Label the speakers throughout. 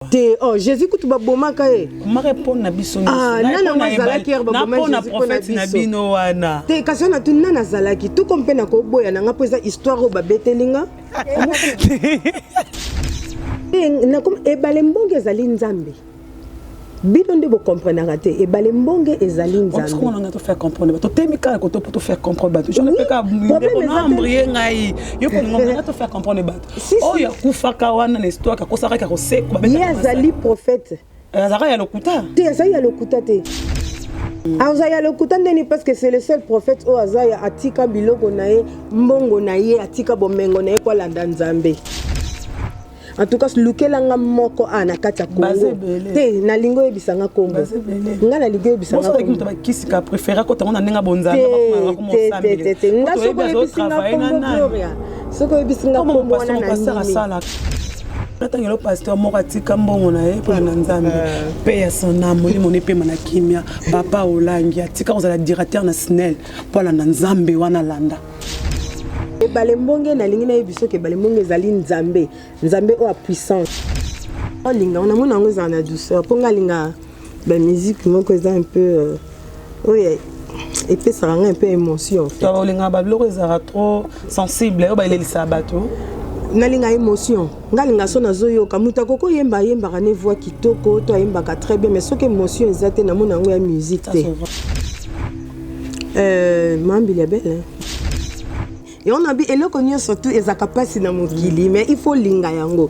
Speaker 1: Oh, Jésus kutu babomaka e.
Speaker 2: Ma répondre na biso.
Speaker 1: Ah, nana mazalaki er babomaka
Speaker 2: Jésus prophète na bino wana.
Speaker 1: Te kasi na tu nana zalaki tout comme na ko boya na nga pesa histoire o babetelinga. Na comme ebale mbonge ezali nzambe. Bino nde bo comprendre te ebale mbonge ezali nzambe.
Speaker 2: Est-ce qu'on a te faire comprendre? To temika ko to pour te faire comprendre. Je ne peux pas embrier ngai. Yo ko ngona te faire comprendre bato. Oh ya kufaka wana na histoire ka kosaka ka kose ko babeta.
Speaker 1: Yazali prophète.
Speaker 2: Azara ya lokuta.
Speaker 1: Te azali ya lokuta te. Azaya ya lokuta ndeni parce que c'est le seul prophète o azaya atika biloko na ye mbongo na ye atika bomengo na ye kwa landa nzambe. En tout cas, lukela moko ana kata Congo. Te na lingo ebisanga Congo. Nga na lingo ebisanga Congo.
Speaker 2: Moi qui sika préféra ko tanga na bonza
Speaker 1: ba ko mo sambe. Nga soko ebisanga Congo. Soko ebisanga Congo na na.
Speaker 2: Natangelo pasteur mokatika mbongo na ye pour na nzambe. Paix à son âme, molimo ne pe mana kimia, papa olangi atika ozala directeur na SNEL pour la nzambe wana landa.
Speaker 1: Ebale mbonge na lingi na yebiso ke bale mbonge ezali nzambe o a puissance olinga on a mona ngo za na douceur ponga linga ba musique moko eza un peu oye et puis ça rend un peu émotion en fait
Speaker 2: to olinga ba bloko ezara trop sensible o ba ilelisa bato
Speaker 1: na linga émotion ngalinga so na zoyo kamuta koko yemba ka ne voix kitoko to yemba ka très bien mais soki émotion ezate na mona ngo ya musique te mambi la belle. Et on a bien eloko nyo surtout ezaka pasi na mokili mais il faut linga yango.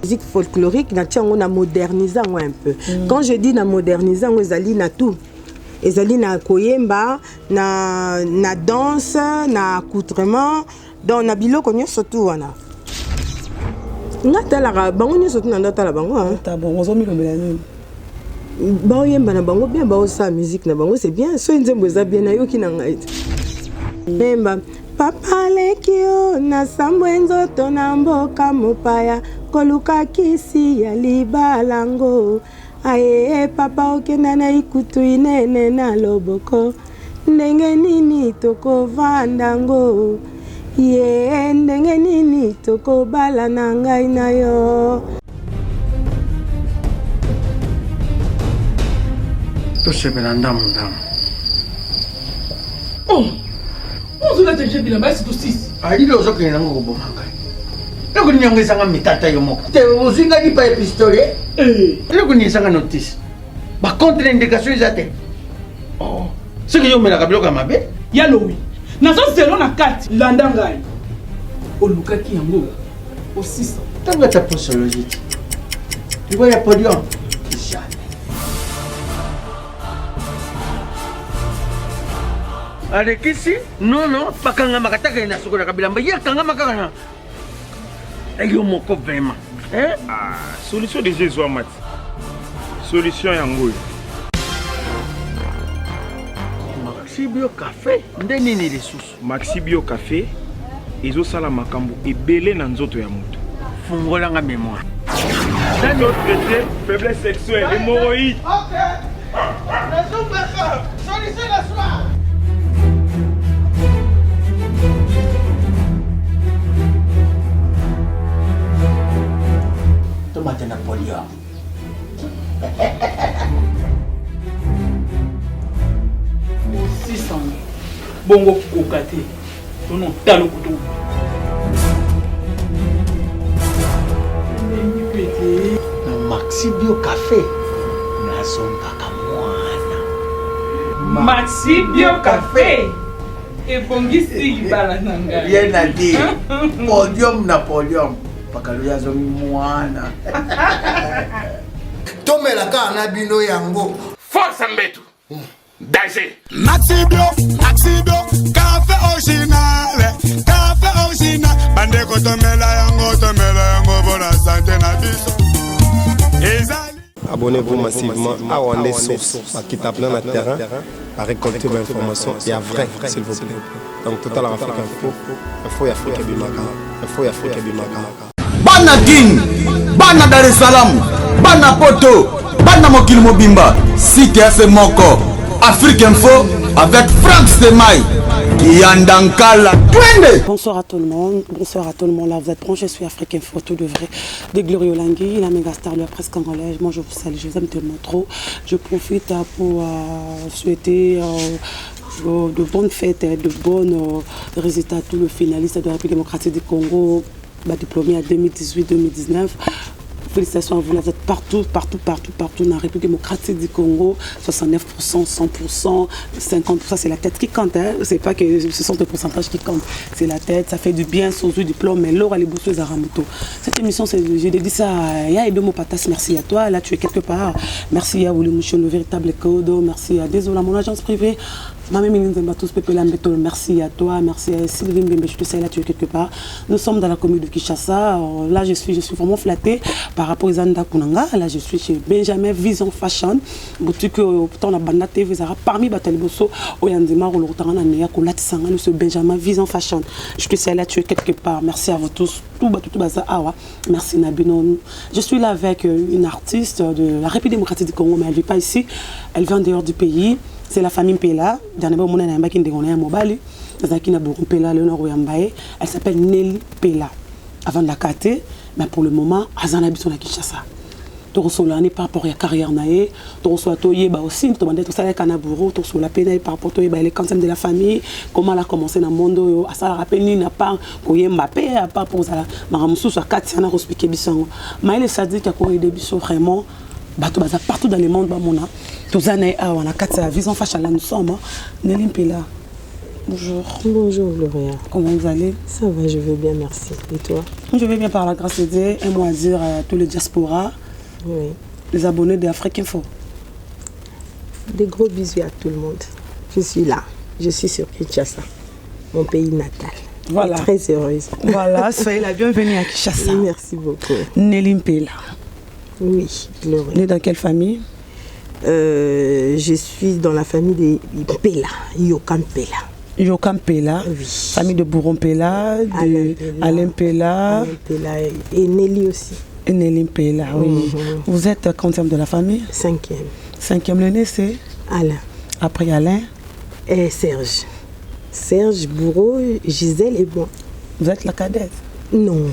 Speaker 1: Musique folklorique na tiango na moderniser ngo un peu. Quand je dis na moderniser ngo ezali na tout. Ezali na koyemba, na danse, na accoutrement, dans na biloko nyo surtout wana. Ngatala bango nyo surtout na ndata bango hein.
Speaker 2: Ta bon ozomi lo melani.
Speaker 1: Ba oyemba na bango bien ba osa musique na bango c'est bien. So nzembo eza bien na yoki na ngai. Memba papa lekio na sambwe nzoto na mboka mopaya koluka kisi ya libalango aye papa okenda na ikutu inene na loboko ndenge nini tokovanda ye ndenge nini tokobala na ngai na yo
Speaker 3: tosepela ndamu
Speaker 4: on a déjà dit la base c'est aussi.
Speaker 3: Ali lo zo kena ngo bomanga. Eko nyangisa nga mitata yo moko. Te uzinga di pa epistole. Eko nyangisa nga notice. Ba contre indication izate. Oh. Ce que yo mela kablo ka mabe.
Speaker 4: Yalo oui. Na zo zelo na carte landangai. O lukaki yango. O 600.
Speaker 3: Tanga ta posologie. Tu vois ya podium. Avec ici, non, pas quand on a attaqué na soko na kabilamba, ya kanga makana. Ayo moko vraiment. Hein?
Speaker 5: Ah, solution de Jésus Amat. Solution yango.
Speaker 3: Maxi Bio Café, ndeni ni ressources.
Speaker 5: Maxi Bio Café, ezo sala makambo ebele na nzoto ya moto.
Speaker 3: Fungola nga mémoire.
Speaker 5: Dans notre traité, faiblesse sexuelle, hémorroïde.
Speaker 3: OK. La solution la soir. Tomate Napoléon.
Speaker 4: Bongo kokate. Tono talo kutu.
Speaker 3: Maxi Bio Café. Nazonga kamwana.
Speaker 4: Maxi Bio Café. Et bongisi bala nanga.
Speaker 3: Bien à dire. Podium Napoléon. Pakaluya zomi mwana.
Speaker 6: Tomela ka na bino yango.
Speaker 5: Force Mbetu. Danger.
Speaker 6: Maxi Bio, café original. Bande ko tomela yango bona santé na biso.
Speaker 7: Abonnez-vous massivement à Wandé Source, qui tape dans le terrain, à récolter vos informations et à vrai, s'il vous plaît. Donc, Total Afrique Info, Afrique Bimaka.
Speaker 8: Bana King, Bana Dar es Salaam, Bana Poto, Bana Mokil Mobimba, Cité Moko, Afrique Info avec Franck Semaï. Yandankala.
Speaker 2: Bonsoir à tout le monde, là vous êtes branchés sur Afrique Info, tout de vrai, des Glorieux Langui, la méga star de la presse congolaise. Moi je vous salue, je vous aime tellement trop. Je profite pour souhaiter de bonnes fêtes, de bons résultats à tous les finalistes de la République démocratique du Congo, diplômés à 2018-2019. Félicitations à vous, là, vous êtes partout dans la République démocratique du Congo. 69%, 100%, 50%, c'est la tête qui compte. Hein. C'est pas que ce sont des pourcentages qui comptent. C'est la tête, ça fait du bien sans le diplôme. Mais l'or, elle est bossée à Ramuto. Cette émission, j'ai dédié ça à Yaedo Patas. Merci à toi. Là, tu es quelque part. Merci à Willy Mouchon, le véritable Kodo. Merci à Désolé, mon agence privée. Merci à toi, merci à Sylvie Mbembe, je te sais, là tu es quelque part. Nous sommes dans la commune de Kinshasa. Là je suis vraiment flattée par rapport à Zanda Kunanga. Là je suis chez Benjamin Vision Fashion. Boutique pourtant la bande TV parmi Bataliboso Oyandima ou l'Otarana Nia Kolatisanga nous Benjamin Vision Fashion. Je te sais, là tu es quelque part. Merci à vous tous. Tout baza awa. Merci Nabino. Je suis là avec une artiste de la République démocratique du Congo, mais elle ne vit pas ici. Elle vient dehors du pays. C'est la famille Mpela. Dernièrement, elle s'appelle Nelly Pela. Avant de la cater, mais pour le moment, Azan habite à Kinshasa. Tu reçois l'année par rapport à la carrière naïe, tu reçois aussi, tu demandes tout ça avec Kanaburo, tu reçois la peine par rapport à les cancers de la famille, comment elle a commencé dans le monde, à ça rappelle ni n'a pas qu'on Mbappé, à part pour ça, Maramoussou soit Katiana Rospiké Bissango. Mais elle s'est dit qu'il y a des bisous vraiment. Partout dans le monde, tous années, on a 4 vision fashion là, nous sommes. Nelly Pela. Bonjour.
Speaker 1: Bonjour Gloria.
Speaker 2: Comment vous allez?
Speaker 1: Ça va, je vais bien, merci. Et toi?
Speaker 2: Je vais bien par la grâce de Dieu. Un mot à dire à tous les diasporas,
Speaker 1: oui. Les
Speaker 2: abonnés d'Afrique Info.
Speaker 1: Des gros bisous à tout le monde. Je suis là. Je suis sur Kinshasa, mon pays natal.
Speaker 2: Voilà.
Speaker 1: Très heureuse.
Speaker 2: Voilà, soyez la bienvenue à Kinshasa.
Speaker 1: Merci beaucoup.
Speaker 2: Nelly Pela.
Speaker 1: Oui, Gloria.
Speaker 2: Né dans quelle famille?
Speaker 1: Je suis dans la famille des Pela, Yokam Pela.
Speaker 2: Yokam Pela,
Speaker 1: oui.
Speaker 2: Famille de Bourron Pela, de Alain Pela.
Speaker 1: Et Nelly aussi.
Speaker 2: Et Nelly Pela, oui. Vous êtes combien de la famille?
Speaker 1: 5e.
Speaker 2: 5e, le né c'est
Speaker 1: Alain.
Speaker 2: Après Alain?
Speaker 1: Et Serge. Serge, Bourreau, Gisèle et moi.
Speaker 2: Vous êtes la cadette?
Speaker 1: Non.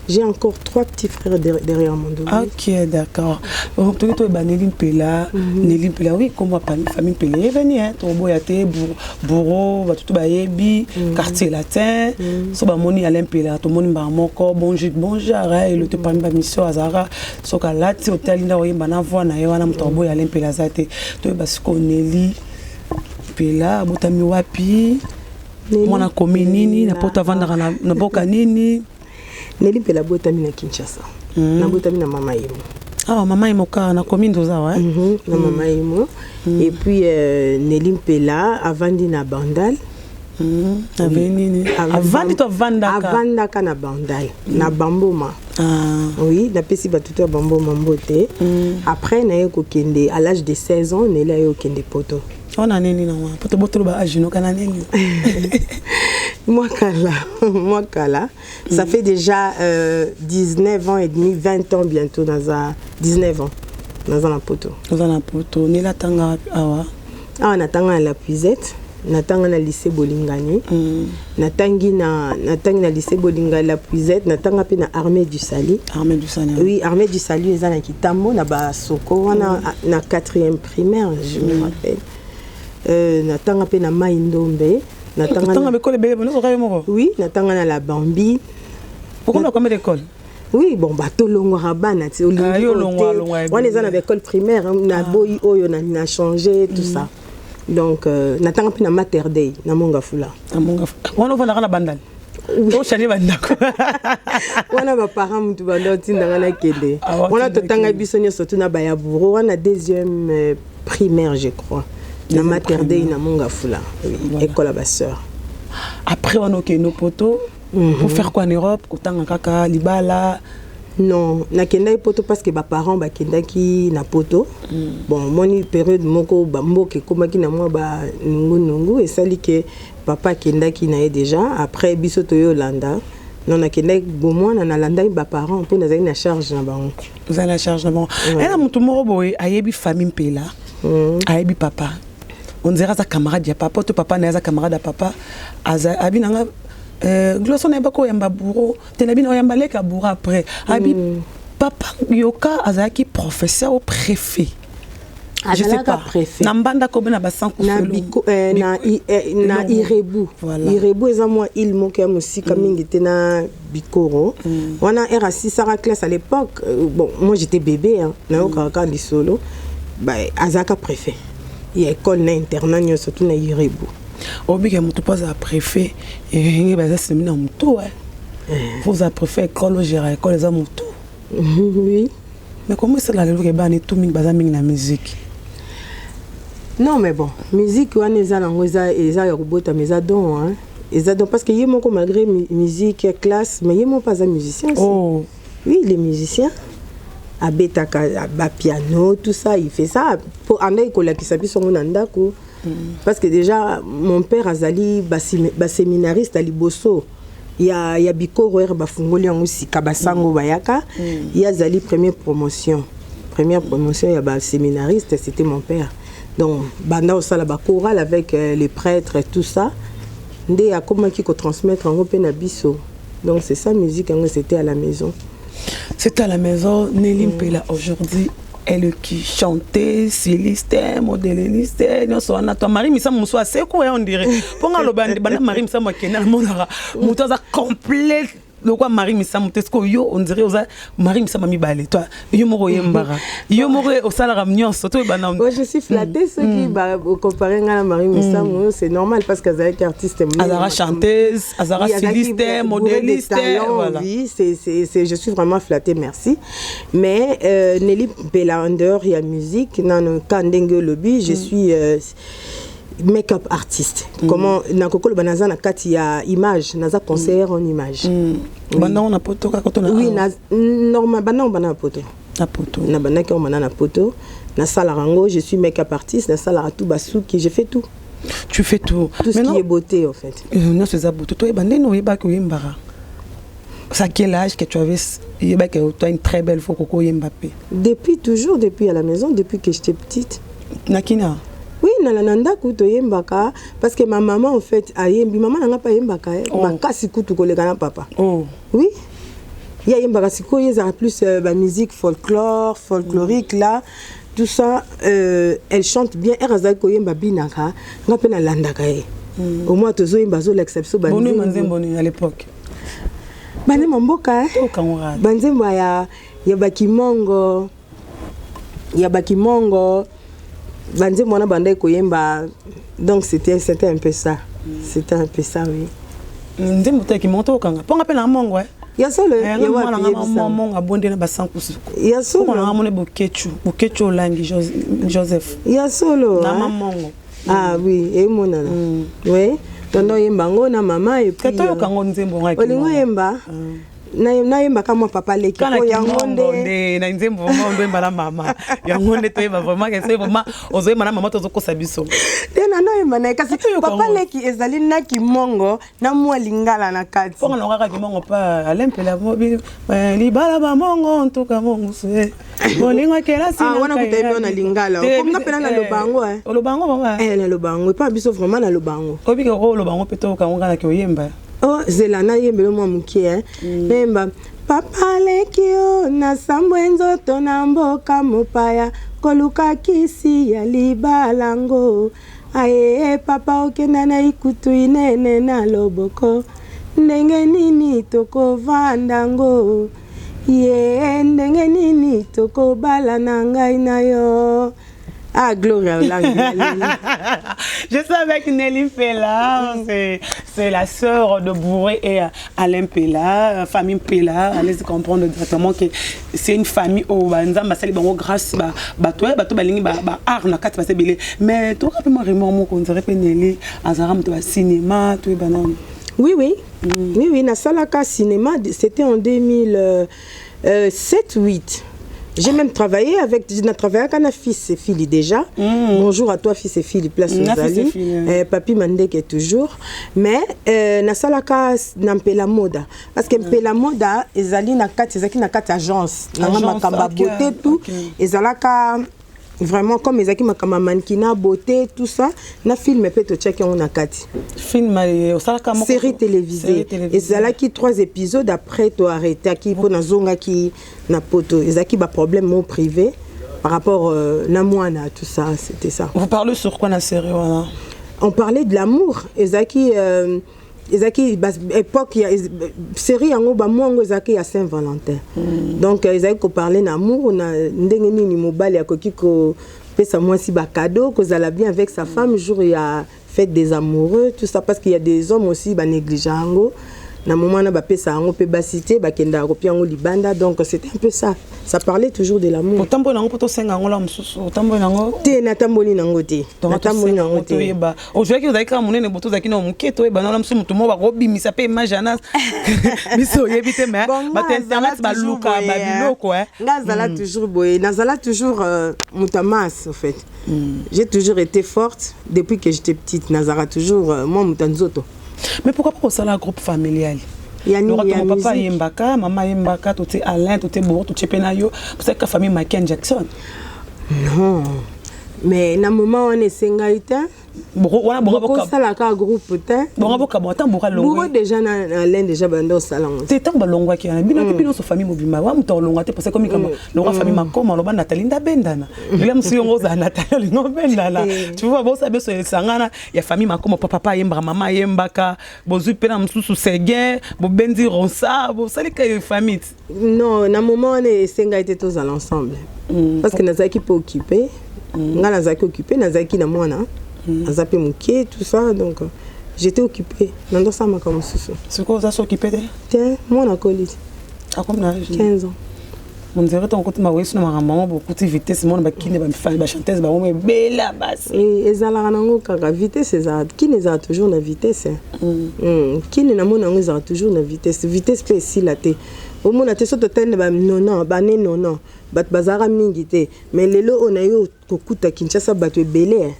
Speaker 1: J'ai encore 3 petits frères derrière mon dos.
Speaker 2: Ok, d'accord. Nelly Pela, Nelly Pela, oui, comme ma famille Pela est venue, hein. Toboyate, Bourreau, tout bayebi, quartier latin, soba moni Alain Pela, tout moni moko, bonjour, et le te parmi mission Azara, soka lati hôtel na oye bana voix na yewana mtoboy Alain Pela zate, to basiko Nelly Pela, botami wapi, mwana komi nini, na poto vanda na boka nini.
Speaker 1: Nelly Pela botami na Kinshasa. Na botami na Mama Imo.
Speaker 2: Ah, Mama Imo ka na commune d'Ozawa, hein?
Speaker 1: Na Mama Imo. Et puis Nelly Pela avandi na Bandal.
Speaker 2: Avandi to vandaka.
Speaker 1: Avandaka na Bandal, na Bamboma. Oui, na pesi batuto ya Bamboma mbote. Après na yeko kende à l'âge de 16 ans, Nelly a yeko kende poto.
Speaker 2: On a nini na wa. Poto botolo ba ajino kana nini.
Speaker 1: Moi, Kala, ça fait déjà 19 ans et demi, 20 ans bientôt, 19 ans, dans un poto.
Speaker 2: Dans un poto, ni la tanga awa.
Speaker 1: Ah, on a tanga à la puisette, on a tanga na lycée Bolingani, na tangi na lycée Bolingani la puisette, na tanga pe na armée du Sali.
Speaker 2: Armée du Sali.
Speaker 1: Oui, armée du Sali, les ana kitambo na ba soko, na 4e primaire, je me rappelle. Na tanga pe na Maindombe. Oui, natanga na la Bambi.
Speaker 2: Pourquoi on a combien d'écoles?
Speaker 1: Oui, bon, bateau longo rabana, on est dans l'école primaire, on a boy oyo na changé tout ça. Donc natanga pe na Mater Dei na Mongafula.
Speaker 2: Na Mongafula. On va na bandal. On chani bandako.
Speaker 1: On a ba parents mutu bando tinda na kende. On a totanga biso nyo surtout na Bayaburo, on a 2e primaire je crois. Na Mater Dei na Mongafula, oui, école à Basseur.
Speaker 2: Après on a nos potos pour faire quoi en Europe, kotanga kaka libala.
Speaker 1: Non, na kenda poto parce que ba parents ba kenda ki na poto. Bon, moni période moko ba mboke komaki na moi ba nungu et sali que papa kenda ki na déjà après biso to Yolanda. Non, na kenda gomo na landa ba parents pour na na charge na bango.
Speaker 2: Vous avez la charge na bango. Et na mutu moko boy ayebi famille Pela. Ayebi papa. on dirait ça camarade ya papa to papa na za camarade à papa abinanga glosso na bako yamba bourreau tenabina yamba leka bourreau après abi papa yoka azaki professeur au préfet. Je sais pas. Nambanda ko bena ba sanku
Speaker 1: na Irebu. Irebu eza moi il moke ya musika mingi tena Bikoro. On a R6 Sarah classe à l'époque. Bon, moi j'étais bébé hein, na okaka li solo. Bah azaka préfet. Il y a école na internat surtout na Irebu.
Speaker 2: Obiga mutu pas à préfet et ba ça c'est mina mutu ouais. Vous a préfet école gérer école les mutu.
Speaker 1: Oui.
Speaker 2: Mais comment c'est la loi ba ni tout mingi baza mingi na musique.
Speaker 1: Non mais bon, musique wana eza nango eza ya robota mais eza don hein. Eza don parce que yemo ko malgré musique classe mais yemo pas un musicien.
Speaker 2: Oh.
Speaker 1: Oui, il est musicien. Abetaka ba piano tout ça, il fait ça pour amener ko la kisabi son ndako. Parce que déjà mon père azali ba séminariste à Liboso. Il y a Bikoro ba fungoli en aussi kabasango bayaka. Il y a zali première promotion. Première promotion il y a ba séminariste, c'était mon père. Donc, banda au sala ba chorale avec les prêtres et tout ça. Ndé a comment qui transmettre en européen à biso. Donc c'est ça musique c'était à la maison.
Speaker 2: C'était à la maison. Nelly Mpela aujourd'hui elle qui chantait, styliste, modéliste, non so na toi Marie Missa Mousso assez quoi on dirait. Ponga lo bande bana Marie Missa Makena monara. Mutoza complet. Le quoi Marie Missa Moutesco yo on dirait oza Marie Missa Mami Balé toi yo moro yembara yo moro au salaire mignon surtout bana.
Speaker 1: Moi je suis flattée ceux qui comparer à Marie Missa c'est normal parce qu'elle est artiste
Speaker 2: Azara chanteuse Azara styliste modéliste
Speaker 1: voilà oui c'est je suis vraiment flattée merci mais Nelly Mpela en dehors il y a musique nan kandenge lobby je suis make-up artiste. Comment na kokolo banaza na kati ya image, naza conseillère en image.
Speaker 2: Bana on a poto ka kotona.
Speaker 1: Oui, na normal bana on bana poto.
Speaker 2: Na poto.
Speaker 1: Na bana ki on bana na poto. Na sala rango, je suis make-up artiste, na sala tout basuki, je fais tout.
Speaker 2: Tu fais tout.
Speaker 1: Tout ce qui est beauté en fait.
Speaker 2: Non, c'est ça beauté. Toi bande no yeba ko yembara. Ça quel âge que tu avais yeba que tu as une très belle photo ko Mbappé.
Speaker 1: Depuis toujours depuis à la maison depuis que j'étais petite.
Speaker 2: Nakina.
Speaker 1: Oui, nalanda kuto yembaka parce que ma maman en fait a yembi maman n'a pas yembaka makasi kutu koleka na papa. Oh. Oui. Il y a yembaka siko yeza plus la musique folklorique là tout ça elle chante bien eraza ko yemba binaka ngape na landaka au moins tozo yemba zo l'exception ba
Speaker 2: boni à l'époque.
Speaker 1: Bane mamboka banzembo ya bakimongo Bandé mona bandé koyemba donc c'était un peu ça oui
Speaker 2: ndembo teki monto kanga ponga pe na mongo
Speaker 1: ya solo
Speaker 2: ya wa mongo abonde na basankusu
Speaker 1: ya solo
Speaker 2: na mone bokechu langi Joseph ya
Speaker 1: solo
Speaker 2: na mongo
Speaker 1: ah oui et mona oui tondo yemba ngo na mama et puis
Speaker 2: kato kango nzembo ngaki
Speaker 1: olingo yemba na yemba kama papa leki ko yangonde
Speaker 2: na nzembo mondo yemba na mama yangonde to yemba vraiment que c'est vraiment ozo yemba na mama to ko sabiso
Speaker 1: tena no yemba na kasi papa leki ezali na kimongo na mwa lingala na kati
Speaker 2: ponga na kaka kimongo pa alempela mobile libala ba mongo ntuka mongo se bolingo kela sina
Speaker 1: wana kutembe na lingala ponga pena na lobango
Speaker 2: lobango mama
Speaker 1: na lobango pa biso vraiment na lobango
Speaker 2: obika ko lobango peto ka ngana ke oyemba.
Speaker 1: Oh, zelana yembelo mwa mukie nemba papa lekio na sambwenzo tona mboka mopaya koluka kisi ya libalango aye papa okenda na ikutu inene na loboko ndenge nini tokovanda ye ndenge nini tokobala na ngai na yo. Ah, Gloria
Speaker 2: Je suis avec Nelly Mpela, c'est la sœur de Bourré et Alain Mpela, famille Mpela. Allez comprendre directement que c'est une famille où Nzamba sali bango grâce bato balingi art na kati parce que mais tout rapidement remords qu'on dirait que Nelly azaram to cinéma tout banan.
Speaker 1: Oui na salaka cinéma c'était en 2007-8. J'ai même travaillé avec un fils et fille déjà. Bonjour à toi fils et fille, place Ozali. Papi Mandek est toujours. Mais nasalaka Mpela Moda parce que Mpela Moda ezali na kati agence. Na makamba beauté tout. Ezalaka vraiment comme ezaki makama mannequinat beauté tout ça na film pe to check on a kati
Speaker 2: film osalaka moko
Speaker 1: série télévisée ezalaki 3 épisodes après to arrêté ki po na zonga ki na poto ezaki ba problème mon privé par rapport na mwana tout ça c'était ça.
Speaker 2: Vous parlez sur quoi la série voilà?
Speaker 1: On parlait de l'amour ezaki époque il y a série yango ba mongo ezaki à Saint-Valentin. Donc ezaki ko parler d'amour na ndenge nini mobali akoki ko pesa moi si ba cadeau que ça la bien avec sa femme jour il y a fête des amoureux tout ça parce qu'il y a des hommes aussi ba négligeants na moment na ba pesa yango pe ba cité ba kenda ko piango libanda donc c'était un peu ça parlait toujours de l'amour.
Speaker 2: Pourtant bon nango poto senga ngola mususu tambo nango
Speaker 1: te na tamboli nango te na tamboli nango te
Speaker 2: ba aujourd'hui vous avez ka munene boto zaki na muketo e ba na musu mutu mo ba ko bimisa pe imagina biso yebite mais ba internet ba luka ba biloko
Speaker 1: ngazala toujours boye nazala toujours mutamas en fait. J'ai toujours été forte depuis que j'étais petite nazara toujours moi mutanzoto.
Speaker 2: Mais pourquoi pas ça la groupe familial? Il y a papa yembaka, maman yembaka, tout est Alain, tout est Bourg, tout est Penayo, pour ça que la famille Michael Jackson.
Speaker 1: Non. Mais na moment on est singaïta. Beaucoup ça la groupe ta. Beaucoup déjà na Alain déjà bando salon.
Speaker 2: C'est tant balongwa qui a bino bino so famille mobima wa muto longa te parce que comme longa famille makoma loba Nathalie ndabendana. Bila msi ngoza Nathalie ngobendana. Tu vois bon ça beso sangana ya famille makoma papa yembaka mama yembaka bozu pena msusu seguin bo bendi ronsa bo salika famille.
Speaker 1: Non, na moment on est singaïta tous à l'ensemble. Parce que nazaki pas occupé. Nga nazaki occupé nazaki na mwana. Azape muké tout ça donc j'étais occupée dans ça ma comme ça.
Speaker 2: C'est quoi ça s'occuper de?
Speaker 1: Tiens, moi na colite.
Speaker 2: À combien d'âge?
Speaker 1: 15 ans.
Speaker 2: On dirait ton côté ma wesu na maman beaucoup de vitesse mon ba kine ba chanteuse ba mo bella basse.
Speaker 1: Et ezala nango kaka vitesse ça qui ne za toujours na vitesse. Qui ne na mona ngo za toujours na vitesse pe si la té. Au mona té so to tene ba non ba ne non bat bazara mingi té mais lelo on a yo kokuta Kinshasa bato belé.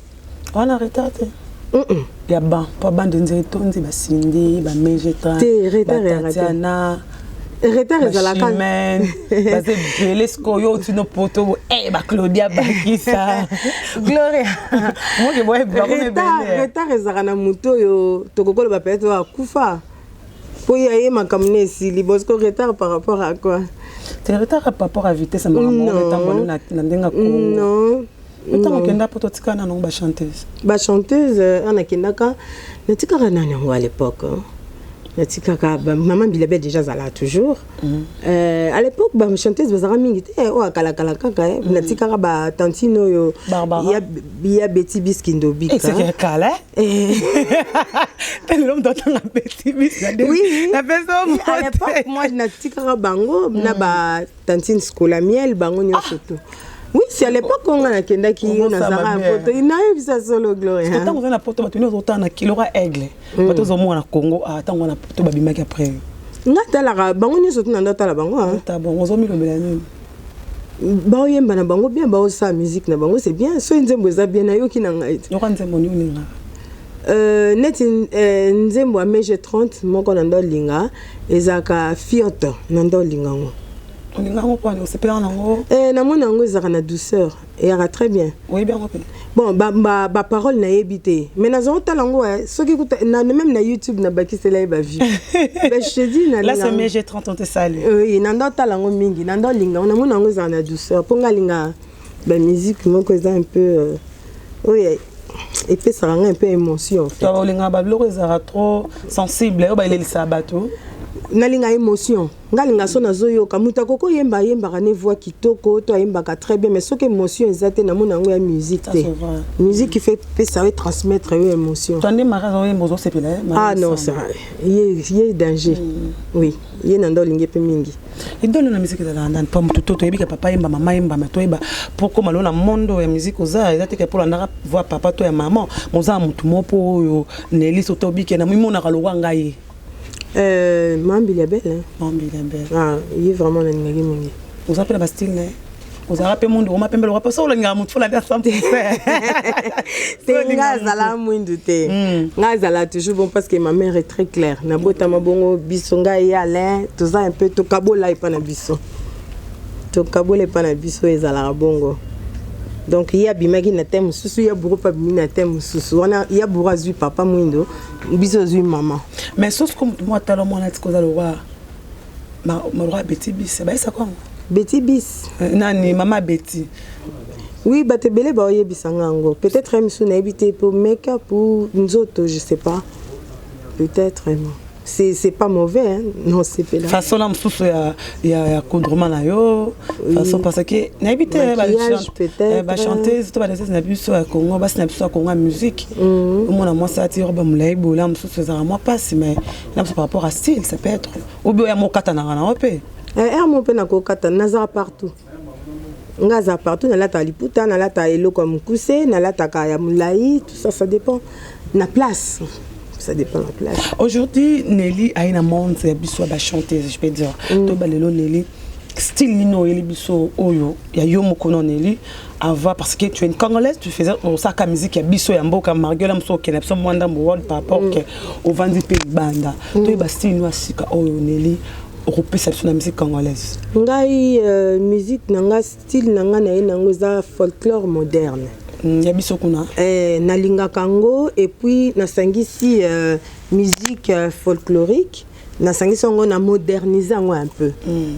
Speaker 2: On a retardé. Il y a pas bande de nzetondi ba Cindy ba Mejetra. Tatiana.
Speaker 1: Retard ezalaka
Speaker 2: men base belesco yo tino poto ba Claudia Bakisa
Speaker 1: Gloria
Speaker 2: moi que boy ba comme belle
Speaker 1: retard ezalaka na moto yo tokokola ba peut-être akufa po yaye makamne si libosco retard par rapport à quoi?
Speaker 2: C'est retard par rapport à vitesse ça m'a monté na ndenga ko
Speaker 1: non
Speaker 2: Tant que n'a pas tout ça non ba chanteuse
Speaker 1: on a kindaka na tikara nani à l'époque natikaka maman Bilabé déjà zala toujours à l'époque ba chanteuse bazara mingi te o akala kaka natikaka ba tantino yo ya Betty Biskindo bika
Speaker 2: c'est kala l'homme d'entendre Betty Biskindo
Speaker 1: oui
Speaker 2: la personne
Speaker 1: à l'époque moi natikaka bango na ba tantine Scolamiel bango nyonso tout. Oui, c'est à l'époque qu'on a kenda qui on a zara poto. Il n'a eu ça solo Gloria.
Speaker 2: Quand on a poto batuni autant na kilora aigle. Bato zo mo na Congo attends on a poto babimaki après.
Speaker 1: Ngata la bango ni surtout na ndata la bango hein.
Speaker 2: Ta bon ozo mi lobela ni.
Speaker 1: Ba yemba na bango bien ba sa musique na bango c'est bien. So nzembo za bien na yo ki na ngai.
Speaker 2: Yo kan nzembo ni uninga.
Speaker 1: Net nzembo a meje 30 moko na ndo linga ezaka fioto na ndo linga ngo.
Speaker 2: On est là pour nous séparer en haut.
Speaker 1: Na mon ango ezaka douceur et ira très bien.
Speaker 2: Oui bien rappelé.
Speaker 1: Bon ba parole na yebité. Mais na zo talango ce qui écoute na même na YouTube na baki c'est là ba vie. Ben je te dis na
Speaker 2: là c'est mes G30 on te salue.
Speaker 1: Oui na ndo talango mingi na ndo linga na mon ango ezaka douceur ponga linga ba musique moko eza un peu oui et puis ça rend un peu émotion en fait.
Speaker 2: Toi linga ba bloko ezaka trop sensible ba ile sabato.
Speaker 1: Nalinga émotion ngalinga so nazoyoka muta koko yemba ne voix kitoko to yembaka très bien mais ce que émotion ezate na mona ngo ya musique te musique qui fait ça va transmettre une émotion
Speaker 2: tande marazo yembo zo sepela
Speaker 1: ah non ça y danger oui y nando linge pe mingi
Speaker 2: idolo na musique za ndani pa mutu toto yebika papa yemba mama yemba metoyeba pourquoi malona mondo ya musique oza ezate ke pour ndaka voir papa to ya maman moza mutu mopo yo Nelly sotobike na mimona kalwa ngai.
Speaker 1: Mambi la belle.
Speaker 2: Mambi la belle.
Speaker 1: Ah, il est vraiment un négé mingi.
Speaker 2: Vous appelez la style, né? Vous avez monde, on m'appelle le roi, parce que le gars, faut la personne pour faire.
Speaker 1: C'est ngazala mwindute. Ngazala toujours bon parce que ma mère est très claire. Na bota mabongo bisonga et Alain, tout ça un peu to kabola et pas na biso. To kabola et pas na biso ezala bongo. Donc il y a bimaki na thème susu ya buru pa bimina thème susu wana il y a buru azui papa mwindo biso azui maman
Speaker 2: mais sauf comme moi talo moi na tikoza le roi ma roi Betty bis ba ça quoi
Speaker 1: Betty bis
Speaker 2: nani maman Betty
Speaker 1: oui ba te belé ba oyebisanga ngo peut-être même sous na habité pour make-up pour nzoto je sais pas peut-être vraiment c'est pas mauvais hein non c'est pas là
Speaker 2: façon là msusu ya kondroma na yo façon parce que na habité ba chanteuse to ba danseuse na biso ya Congo ba sina biso ya Congo musique mona moi ça tire ba mulai bola msusu za moi passe mais là par rapport à style ça peut être ou bien mo kata na na opé
Speaker 1: mon pe na ko kata nazara partout ngaza partout na lata liputa na lata eloko mukuse na lata ka ya mulai tout ça ça dépend na place. Ça dépend de la place.
Speaker 2: Aujourd'hui, Nelly a une monde, c'est biso ba chanteuse, je peux dire. To balelo Nelly style nino eli biso oyo ya yo mokono Nelly avant parce que tu es une congolaise, tu faisais au saka musique ya biso ya mboka Marguerite mso ke na biso mwanda mo world par rapport que au vandi pe banda. To ba style no asika oyo Nelly repesa biso na musique congolaise.
Speaker 1: Ngai musique nanga style nanga na yango za folklore moderne.
Speaker 2: Yabiso kuna
Speaker 1: nalinga kango et puis nasangisi musique folklorique nasangisi ngo na moderniser un peu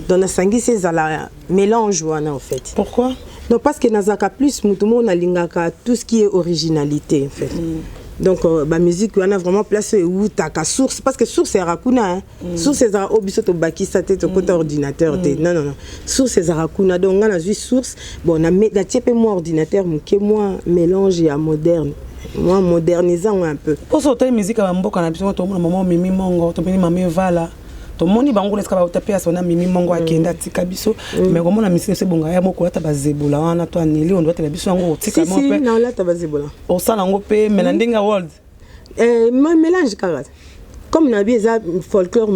Speaker 1: donc nasangisi la mélange wana en fait.
Speaker 2: Pourquoi?
Speaker 1: Non parce que nazaka plus mutumo nalingaka tout ce qui est originalité en fait. Donc la musique on a vraiment placé où taka source parce que source c'est rakuna hein. Source c'est za obiso to bakisa te to côté ordinateur te non source c'est rakuna donc on a juste source bon on a la type moi ordinateur muke moi mélange ya moderne moi modernisant un peu
Speaker 2: pour sauter musique à mboka na biso to mona maman mimi mongo to mini mami vala to moni bango leska ba utapia sona mimi mongo akenda tika biso mais comme na musique c'est bonga ya moko ta bazebola wana to Nelly on doit te la biso ngo tika mo pe
Speaker 1: non là ta bazebola
Speaker 2: o sala ngo pe melandinga world
Speaker 1: mélange karate comme na bieza folklore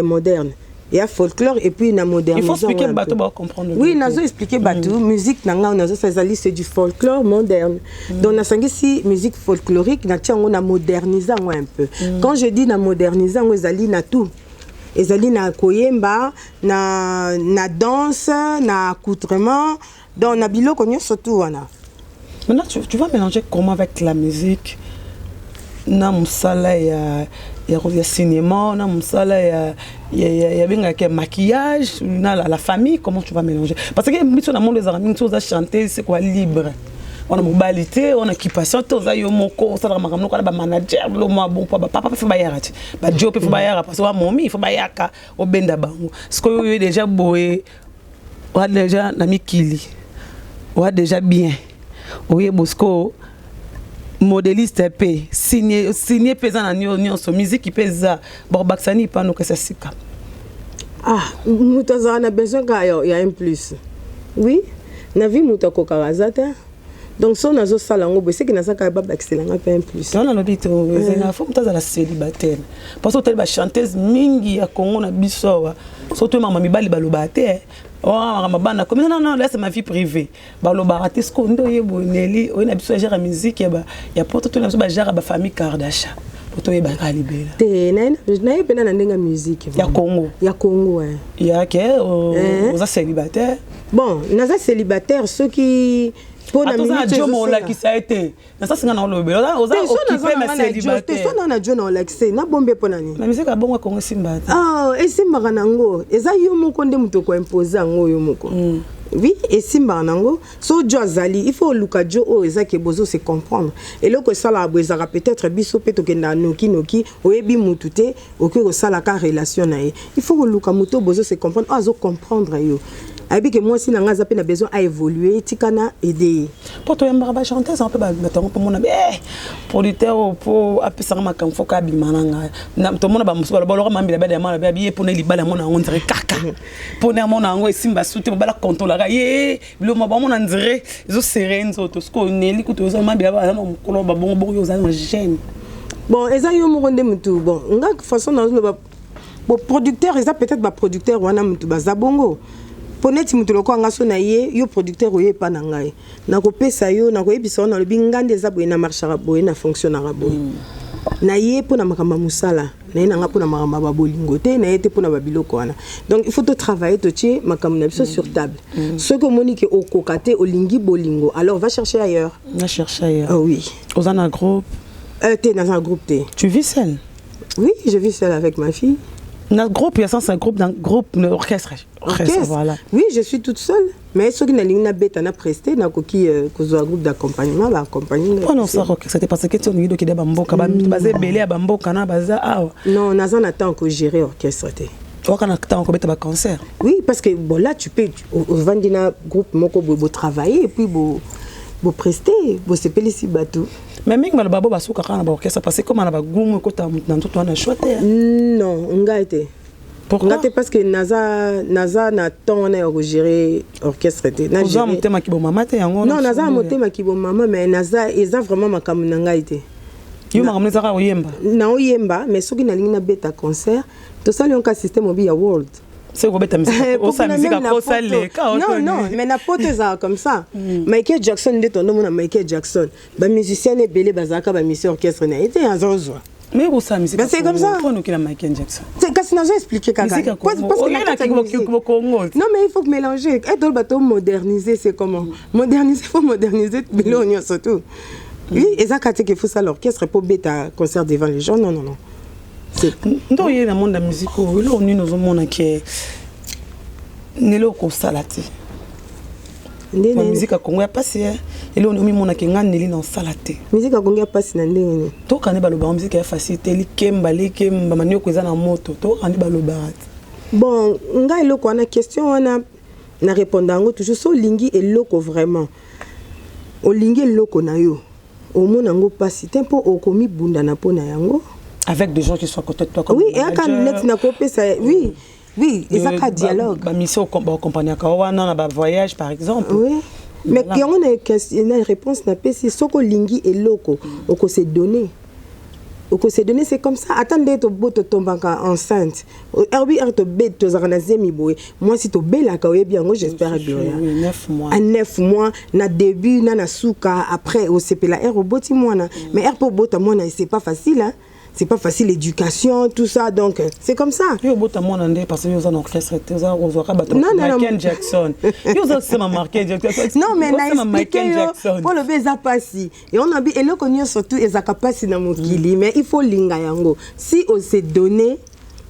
Speaker 1: moderne. Il y a folklore et puis na modernisation.
Speaker 2: Il faut expliquer bateau pour comprendre.
Speaker 1: Oui, nazo expliquer bateau musique nanga nazo fazali c'est du folklore moderne. Donc na sangisi musique folklorique na tiango na modernisant un peu. Quand je dis na modernisant ezali na tout. Ezali na koyemba, na danse, na accoutrement, donc na biloko nyonso tout wana.
Speaker 2: Maintenant tu vas mélanger comment avec la musique na musala ya cinéma, na musala ya benga ke maquillage, na la famille, comment tu vas mélanger? Parce que biso na monde des amis tous à chanter c'est quoi libre. On a mobilité, on a équipation, tous à yo moko, ça la makamno ko ba manager, lo mo bon papa fait bayarati. Ba job fait bayara parce que wa momi il faut bayaka au benda bango. Ce que yo déjà boé, on a déjà na mikili. On a déjà bien. Oui bosco modéliste pe signé pesant na nyonso musique qui pesa borbaksani pano que ça sika
Speaker 1: muta na besoin il y a un plus oui na vie muta ko karazata donc so nazo sala ngo c'est que na saka ba excellent pe un plus
Speaker 2: on a l'habitude c'est faut muta la célibataire parce que telle ba chanteuse mingi ya Congo na biso surtout maman mibali baloba te mabana comme non là c'est ma vie privée baloba raté ce qu'on doit yebo Nelly on a besoin gérer musique ya poto tout na besoin gérer ba famille Kardashian poto yeba kalibela
Speaker 1: te na pena na ndenga musique
Speaker 2: ya Congo
Speaker 1: ouais
Speaker 2: ya ke aux célibataires
Speaker 1: bon naza célibataire ceux qui pour la
Speaker 2: minute je mo la qui ça a été na ça singa na lo bela oza occupé ma célibataire
Speaker 1: te so na jo na l'accès na bombe pona ni
Speaker 2: na musique bongo Congo simba
Speaker 1: esimba nango eza yo moko nde muto ko imposer ngo yo moko oui esimba nango so jo azali il faut luka jo o eza ke bozo se comprendre et loko sala bozaka peut-être biso peto kenda noki oyebi mutu te oke ko sala ka relation na ye il faut luka muto bozo se comprendre azo comprendre yo abi que moi si nanga zape na besoin à évoluer tikana aider
Speaker 2: pour toi yamba ba chanteuse un peu ba metango pour mona producteur pour apesa ma kamfo ka bimananga na to mona ba musuba ba lo mambila ba de mala ba bi pour na libala mona on dirait kaka pour na mona ngo esimba soute ba la contola ye bilo ma ba mona ndire zo serenzo to sko Nelly kuto zo mambila ba na mukolo ba bongo yo za gêne
Speaker 1: bon eza yo mo ndé mutu bon nga façon na ba producteur eza peut-être ba producteur wana mutu ba zabongo poneti mutu loko anga so na ye yo producteur oye pa na ngai na ko pesa yo na ko ebisa na le bingande za boye na marchera boye na fonctionnera boye na ye pour na makamba musala na ye nanga pour na makamba babolingo te na ye te pour na babiloko wana. Donc il faut te travailler to tie makamba na biso sur table. Ce que monique au kokate olingi bolingo, alors va chercher ailleurs.
Speaker 2: Va chercher ailleurs.
Speaker 1: Ah oui.
Speaker 2: Aux un groupe.
Speaker 1: T'es dans un groupe t'es.
Speaker 2: Tu vis seule?
Speaker 1: Oui, je vis seule avec ma fille.
Speaker 2: Notre groupe, il y a un groupe orchestre. Voilà.
Speaker 1: Oui, je suis toute seule. Mais ceux qui n'ont pas presté, n'a un groupe d'accompagnement, va accompagner.
Speaker 2: Oh non, ça, c'était parce que tu as dit que tu as bamboka, basé belé à bamboka, na baza.
Speaker 1: Non, on attend que gérer l'orchestre.
Speaker 2: Tu as attend que tu as un concert.
Speaker 1: Oui, parce que bon, là, tu peux, au Vandina groupe, pour travailler et puis pour prester, pour se payer ici bateau.
Speaker 2: Mais même le babo basu kakana ba orchestre parce que comme on a goumou ko ta dans tout on a choité.
Speaker 1: Non, on a été. Pourquoi? Parce que Naza na temps on a géré orchestre té.
Speaker 2: Na géré. Naza motema ki bo mama te yango.
Speaker 1: Non, Naza motema ki bo mama mais Naza eza vraiment makamu nanga été.
Speaker 2: Yo makamne zaka oyemba.
Speaker 1: Na oyemba mais soki na lingi na beta concert, to sali on ka système obi ya world.
Speaker 2: C'est quoi ta musique? On sa musique à cause les
Speaker 1: non, mais na pote ça comme ça. Michael Jackson de ton nom na Michael Jackson. Ba musicien est belé bazaka ba mission orchestre na été en zozo.
Speaker 2: Mais où ça musique?
Speaker 1: C'est comme ça.
Speaker 2: Pourquoi nous qui la Michael Jackson?
Speaker 1: C'est quand n'a jamais expliqué kaka. Parce que non mais il faut mélanger. Et dans le bateau moderniser c'est comment? Moderniser faut moderniser Bilonio surtout. Oui, et ça quand il faut ça l'orchestre pour bêta concert devant les gens. Non.
Speaker 2: Dans le monde de la musique, nous avons qui salate. La musique à Congo a passé. Et là, on a mis mon akenga neli dans salate.
Speaker 1: Musique à Congo a passé dans ndenge.
Speaker 2: To kane baloba musique a facilité li kemba manio ko za na moto to kane baloba.
Speaker 1: Bon, nga eloko na question wana na répondre toujours so lingi eloko vraiment. O lingi eloko na yo. O mona ngo passé tempo o komi bunda na pona yango.
Speaker 2: Avec des gens qui sont à côté de toi comme
Speaker 1: oui, et quand net na copé ça oui, et ça ka dialogue.
Speaker 2: Ba mission compagnie ka wana na voyage par exemple.
Speaker 1: Oui. Mais qui on a une réponse na pesi soko lingi eloko oko se donner. Oko se donner c'est comme ça. Attendez to boto tombaka enceinte. Herbi to bet to zaranazemi boy. Moi si to bela ka bien j'espère Gloria.
Speaker 2: 9 mois.
Speaker 1: À 9 mois na début na souka après au CP la air boti moi na. Mais air pour bota moi na c'est pas facile hein. C'est pas facile l'éducation tout ça donc c'est comme ça.
Speaker 2: Yo bota moi na parce que yo za orchestre te za ozwaka bato Michael Jackson. Yo za c'est Michael Jackson.
Speaker 1: Non mais na Michael Jackson. Pour le beza passi et on a bi eloko nyo surtout ezaka passi na mokili mais il faut linga yango. Si on s'est donné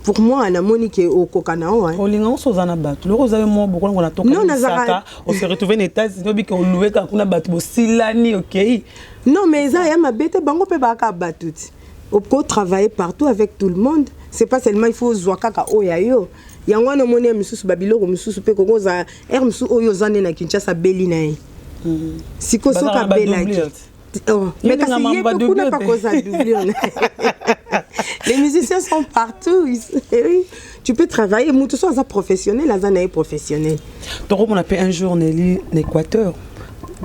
Speaker 1: pour moi na monique au kokanao hein.
Speaker 2: O linga on sozana bato. Le rosa mo boko ngona toka.
Speaker 1: Non nazaka
Speaker 2: on se retrouver en États-Unis bi ko louer ka kuna bato bo silani OK.
Speaker 1: Non mais ça ya mabete bango pe baka batuti. On peut travailler partout avec tout le monde. C'est pas seulement il faut zwakaka oyayo. Yangwana moni misusu babiloko misusu pe kokoza misusu oyo zane na Kinshasa beli na. Siko soka bela. Oh, mais kasi yé kuna pas cause doublure. Les musiciens sont partout. Oui. Tu peux travailler mutu so za professionnel, la zane professionnel.
Speaker 2: Donc on a fait un jour en Équateur.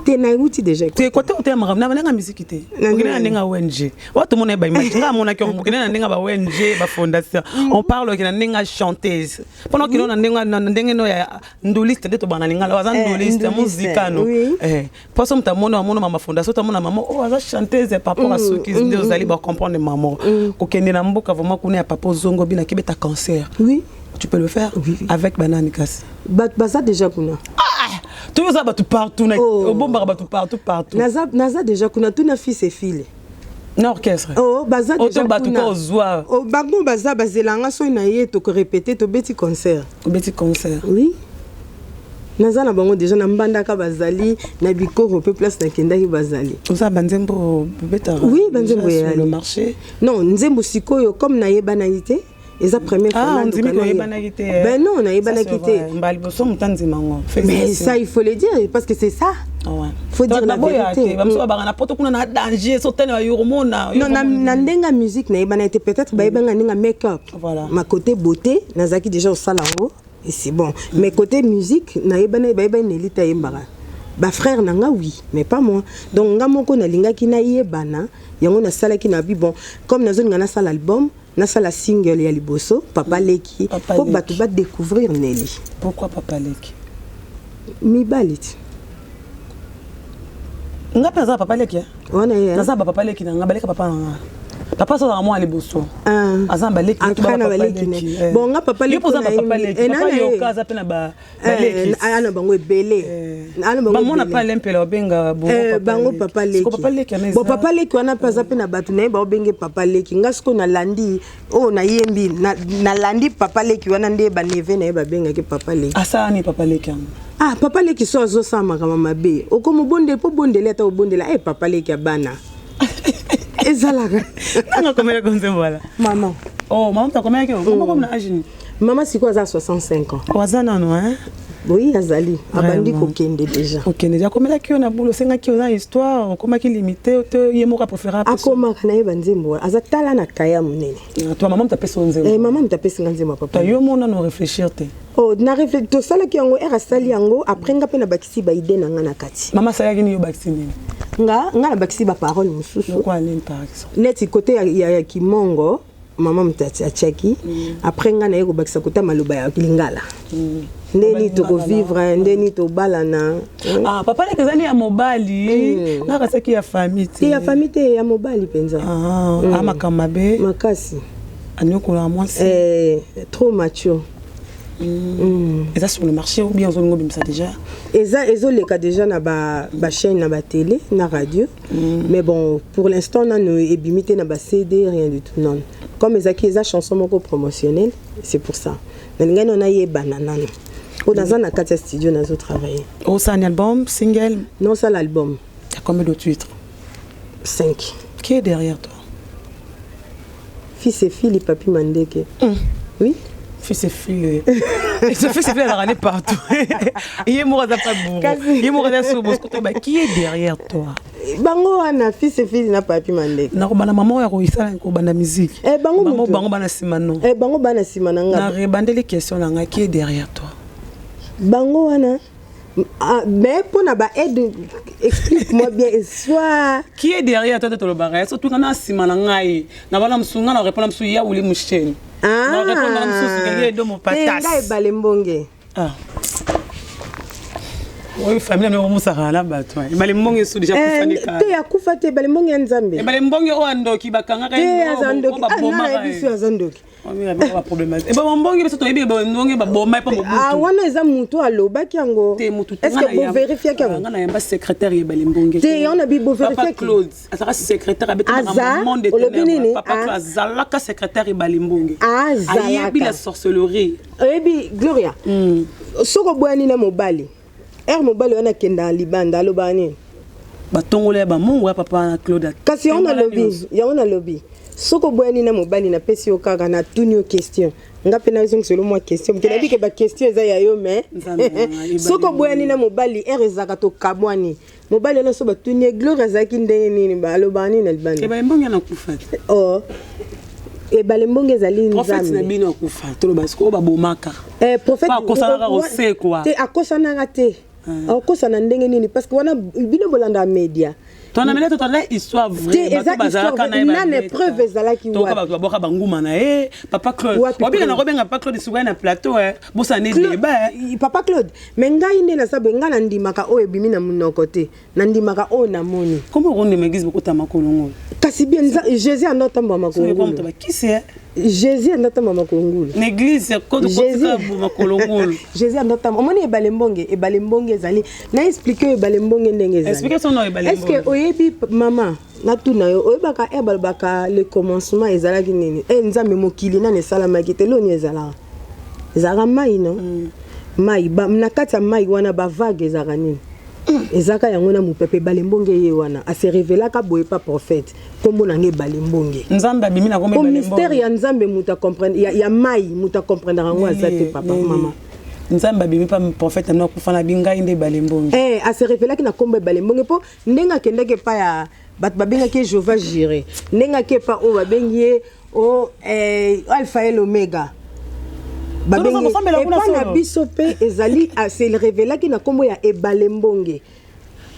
Speaker 1: T'es naïouti déjà.
Speaker 2: T'es côté on t'es marre na musique té. On est na ONG. Tout le monde est ba image. Nga mona ki on est na ONG ba fondation. On parle que na chanteuse. Pendant que on na ndenge no ya ndoliste de to bana ngala waza ndoliste musicano. Parce que ta mona mama fondation ta mona maman oh waza chanteuse par rapport à ceux qui vous allez ba comprendre maman. Ko kende na mboka vraiment kuna ya papa zongo bina kibeta cancer. Oui. Tu peux le faire avec banane casse.
Speaker 1: Baza déjà kuna.
Speaker 2: Tout ça va tout partout, au bon bar tout partout.
Speaker 1: Naza déjà qu'on a tout na fils et filles.
Speaker 2: Na orchestre.
Speaker 1: Oh baza déjà
Speaker 2: qu'on a.
Speaker 1: Oh bango baza bazelanga so na ye to répéter to beti concert.
Speaker 2: Beti concert.
Speaker 1: Oui. Naza na bango déjà na mbanda ka bazali na bikoro peu place na kendaki bazali.
Speaker 2: Oza banzembo beta.
Speaker 1: Oui banzembo
Speaker 2: sur le marché.
Speaker 1: Non nzembo sikoyo comme na ye banalité. Et ça première fois ben non on a mais ça il faut le dire parce que c'est ça faut dire la vérité non na ndenga musique na banalité peut-être ba ndenga make-up ma côté beauté nazaki déjà au salango et c'est bon mais côté musique na ba nelita yembara ba frère nanga oui mais pas moi donc nga moko na linga ki na yebana yango na sala ki na bi bon comme na zone ngana sala album na sala single ya liboso Papa Leki pour batu ba découvrir Nelly.
Speaker 2: Pourquoi Papa Leki?
Speaker 1: Mi balit.
Speaker 2: Nga penza Papa Leki.
Speaker 1: On est
Speaker 2: na za Papa Leki na nga baleka papa nga. Papa ça vraiment les bosso. Azan baleki
Speaker 1: tu vas baleki. Bon nga papa leki.
Speaker 2: Papa baleki. Papa yo kaza pe na ba baleki.
Speaker 1: Ana bango belé. Ana bango.
Speaker 2: Maman na pas lempela benga
Speaker 1: bango papa leki.
Speaker 2: Papa leki na.
Speaker 1: Bon papa leki wana paza pe na batu na ba benge papa leki. Nga siko na landi na yembi na landi papa leki wana nde ba neve na ba benga ke papa leki.
Speaker 2: Asa ni papa leki.
Speaker 1: Papa leki so zo sama kama mabe. Okomo bonde po bondele ata obondela papa leki abana. Ezalaka.
Speaker 2: Nga combien comme ça voilà.
Speaker 1: Maman.
Speaker 2: Oh, maman t'as combien que comment comme na âge ni?
Speaker 1: Maman c'est quoi ça 65 ans.
Speaker 2: Wazana non hein?
Speaker 1: Oui, azali. Abandi ko kende déjà.
Speaker 2: OK, déjà combien que on a boulot senga ki on a histoire, comment qui limité te yemoka préférable.
Speaker 1: Akoma kana yeba nzembo. Azatala na kaya munene.
Speaker 2: Toi maman t'a pesa nzembo.
Speaker 1: Maman t'a pesa nzembo papa.
Speaker 2: Ta yo mona no réfléchir te.
Speaker 1: Oh, na réfléchir to sala ki yango era sali yango après nga pe na bakisi ba idée na nga na kati.
Speaker 2: Maman sala ki ni yo bakisi ni.
Speaker 1: Nga na bakisi ba parole mususu.
Speaker 2: Quoi aller par exemple.
Speaker 1: Neti côté ya kimongo. Maman mtati achaki après nga na yeko bakisa kota maloba ya lingala ndeni to ko vivre ndeni to balana
Speaker 2: papa le kezani ya mobali na kasaki ya famille
Speaker 1: ya famille ya mobali penza
Speaker 2: makamabe
Speaker 1: makasi
Speaker 2: anyoko la moi
Speaker 1: trop mature
Speaker 2: et ça sur le marché ou bien on ngo bimsa déjà
Speaker 1: ezo le cas déjà na ba chaîne na ba télé na radio mais bon pour l'instant on a no ebimité na ba CD rien du tout non comme les chansons moko promotionnelles c'est pour ça mais on a yé banana dans un quatre studio dans autre travailler
Speaker 2: c'est un album single
Speaker 1: non ça l'album
Speaker 2: il y a combien de titres
Speaker 1: 5
Speaker 2: qui est derrière toi
Speaker 1: fils et fille papi Mandeke oui
Speaker 2: fils et fille ce fils et fille la ramener partout il est mort à pas bourreau il est mort à sur bosco qui est derrière toi
Speaker 1: bango wana fils et fille na papi Mandeke
Speaker 2: na ko bana maman ya ko isala ko bana musique bango bana simano
Speaker 1: bango bana simana nga
Speaker 2: na rebandeli question na nga qui est derrière toi
Speaker 1: bango wana mais pour na ba aide explique-moi bien soit
Speaker 2: qui est derrière toi to le bagay surtout kana simana ngai na bana msunga na répondre msu ya uli musheni na répondre msu sikenge do mo patas
Speaker 1: ngai balembonge
Speaker 2: oui famille na musaka na bato balembonge su déjà kufani ka
Speaker 1: te yakufa te balembonge nzambe
Speaker 2: balembonge o andoki bakanga ka
Speaker 1: azandoki
Speaker 2: ba bomba
Speaker 1: na biso azandoki
Speaker 2: ba problème et ba mbonge biso to yebi ba ndonge ba bomba pa mobutu
Speaker 1: wana eza mutu alobaki yango est-ce que vous vérifiez que
Speaker 2: ngana yamba secrétaire ya balembonge
Speaker 1: te on a bi bo vérifier
Speaker 2: papa Claude asaka secrétaire abeta na monde de papa Claude azalaka secrétaire ya balembonge ayebi la sorcellerie
Speaker 1: ayebi Gloria soko boyani na mobali mobali wana kenda libanda alobani
Speaker 2: batongole ba mungu ya papa Claude
Speaker 1: kasi on a lobby soko boyani na mobali na pesi okaka na tunio question nga pena zong selo moi question mke nabi ke ba question eza ya yo mais soko boyani na mobali ezaka to kabwani mobali na so ba tunio Gloria zaki ndenge nini ba alobani na libanda
Speaker 2: mbongo na kufa
Speaker 1: balembonge ezali nzambe
Speaker 2: prophète na bino kufa to ba sko ba bomaka
Speaker 1: prophète
Speaker 2: pas kosanaka ose quoi
Speaker 1: te akosanaka te akosana ndenge nini parce que wana bino bolanda media
Speaker 2: ton amena to la histoire vraie
Speaker 1: bato bazalaka na preuve ezalaki
Speaker 2: wa to boka banguma na papa Claude obika na robenga papa Claude suka na plateau bosa ne débat
Speaker 1: papa Claude mais ngai nde na sabe nga na ndimaka o ebimi na munoko te na ndimaka o na moni
Speaker 2: comment on m'église beaucoup ta makolongo
Speaker 1: kasi bien Jésus anotamba makolongo
Speaker 2: qui c'est
Speaker 1: Jésus anotamba makolongo
Speaker 2: l'église koto kotika makolongo
Speaker 1: Jésus anotamba omoni ebalembonge ezali na expliquer ebalembonge ndenge ezali
Speaker 2: explication no ebalembonge
Speaker 1: est-ce que oyebi mama na tuna yo oyebaka balbaka le commencement ezalaki nini nzambe mokili na nesalamaki te loni ezalaka mai no mai na kati ya mai wana ba vague ezalaka nini ezaka yango na mopepe balembonge ye wana ase révélaka boye pas prophète kombo nange balembonge
Speaker 2: nzambe abimi na kombo balembonge
Speaker 1: mystère ya nzambe muta comprendre ya mai muta comprendre ngo azate papa mama
Speaker 2: nzambe abimi pa prophète na kufana bingai nde balembonge
Speaker 1: ase révélaki na kombo balembonge po ndenga kendeke pa ya bat babengaki Jéhovah Jireh ndenga ke pa o babengi o alpha et omega na biso pe ezali se révélaki na kombo ya ebalembonge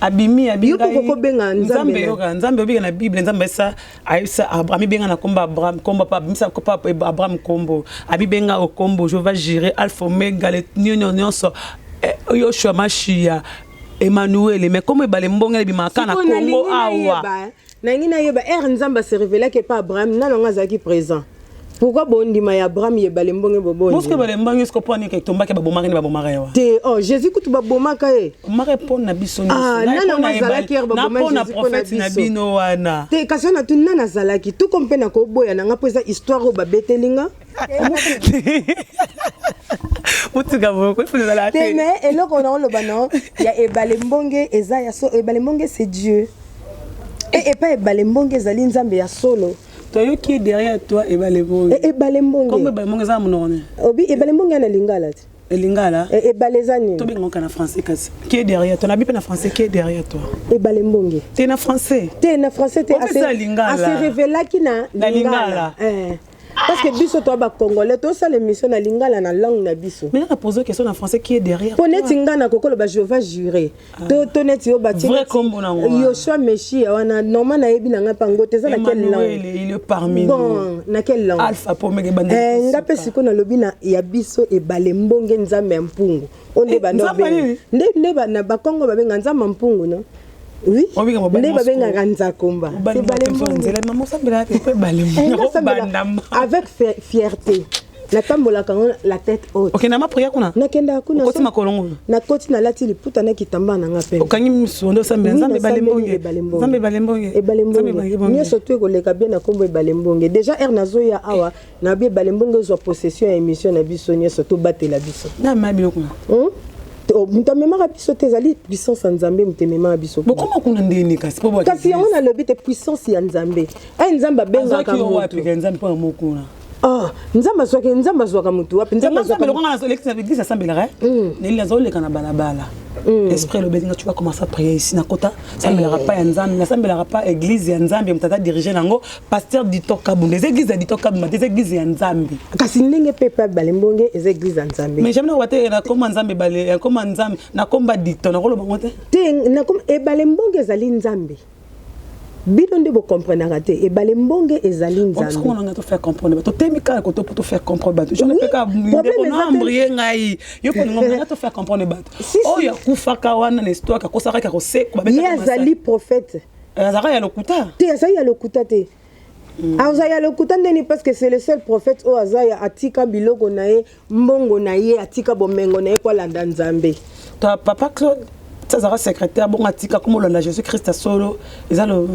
Speaker 2: abimi
Speaker 1: yoko benga
Speaker 2: nzambe obika na bible nzambe sa aisa Abraham benga na kombo Abraham kombo pa misa ko pa Abraham kombo abi benga o kombo Jéhovah Jireh alpha omega le nyonso Yoshua Mashiach Emmanuel mais comme balembonge bimaka na kombo awa
Speaker 1: nangina yeba nzamba se révéla que pas Abraham na longa zaki présent. Pourquoi bondima ya Abraham yeba lembonge bobo?
Speaker 2: Parce que balembonge est-ce qu'on peut ni que tomba que babomaka ni babomaka yawa.
Speaker 1: Te oh Jésus kutu babomaka e.
Speaker 2: Maka pon na biso ni.
Speaker 1: Nana mazalaki er babomaka
Speaker 2: na prophète na bino wana.
Speaker 1: Te kasi na tu nana zalaki tout comme pe na ko boya na nga pesa histoire ba betelinga.
Speaker 2: Mutuka boko il faut la
Speaker 1: te mais eloko na lo bana ya ebalembonge eza ya so ebalembonge c'est Dieu. Et pas ebalembonge zali nzambe ya solo.
Speaker 2: Toi qui est derrière toi ebalembonge.
Speaker 1: Ebalembonge.
Speaker 2: Comme ebalembonge za munone.
Speaker 1: Obi ebalembonge na lingala.
Speaker 2: Lingala.
Speaker 1: Ebalezani.
Speaker 2: To benga na français kasi. Qui est derrière toi? Na bipe na français qui est derrière toi?
Speaker 1: Ebalembonge.
Speaker 2: T'es na français.
Speaker 1: T'es na français t'es assez révélé qui na
Speaker 2: lingala.
Speaker 1: Parce que biso to ba congolais to ça l'émission na lingala na langue na biso.
Speaker 2: Mais on pose une question en français qui est derrière.
Speaker 1: Poneti ngana kokolo ba Jéhovah juré. To neti yo bati.
Speaker 2: Vrai comme bon ngo.
Speaker 1: Yoshua Messi wana normal na yebi na pango te za na quelle langue?
Speaker 2: Il est parmi nous.
Speaker 1: Bon, na quelle langue?
Speaker 2: Alpha pour mege bande.
Speaker 1: Ngape siko na lobi na ya biso e balembonge nzambe mpungu. Onde ba ndobe. Nde ba na ba Kongo ba benga nzambe mpungu no. Oui. Nde ba benga kanza komba. C'est balembonge.
Speaker 2: Maman ça bela pe balembonge.
Speaker 1: Avec fierté. La tambola quand la tête haute.
Speaker 2: OK na ma prière kuna.
Speaker 1: Na kenda kuna.
Speaker 2: Koti makolongo.
Speaker 1: Na koti na lati liputa na kitamba na ngape.
Speaker 2: Okangi msondo sambe nzambe balembonge. Nzambe balembonge.
Speaker 1: E balembonge. Ni surtout ko leka bien na kombo balembonge. Déjà nazo ya awa na bi balembonge zo possession ya émission na biso ni surtout batela biso.
Speaker 2: Na ma biloko.
Speaker 1: Mutamema biso te zali puissance nzambe mutemema biso.
Speaker 2: Comment kuna ndeni kasi po boka.
Speaker 1: Kasi on a le but puissance ya nzambe. Nzamba benga ka
Speaker 2: moto. Nzambe po mokuna.
Speaker 1: Ah, nzamba zwaka mutu wapi
Speaker 2: nzamba zwaka lokanga na l'église avec l'église assemblera neli nazole kana balabala esprit le bedinga tu vas commencer à prier ici na kota assemblera pas ya nzambe assemblera pas église ya nzambe mutata diriger nango pasteur ditoka bunde les églises ditoka bunde des églises ya nzambe
Speaker 1: kasi ndenge pepa balembonge les églises ya nzambe
Speaker 2: mais jamais na wate na koma nzambe bale koma nzambe na komba dito na kolo bangote
Speaker 1: te na kom e balembonge zali nzambe. Bidon de vous comprendre et balembonge ezali nzambe.
Speaker 2: Parce qu'on a tout faire comprendre. To temika ko to pour faire comprendre. Je ne peux pas embrier ngai. Yo ko ngomba to faire comprendre bato. Oh ya kufaka wana na histoire ka kosaka ka kose ko babeta.
Speaker 1: Yazali prophète.
Speaker 2: Azaka ya lokuta.
Speaker 1: Te azali ya lokuta te. Azali ya lokuta ndeni parce que c'est le seul prophète o azali atika biloko na ye mbongo na ye atika bomengo na ye kwa landa nzambe.
Speaker 2: Ta papa Claude Tazara secrétaire bon atika comme le Jésus Christ solo ezalo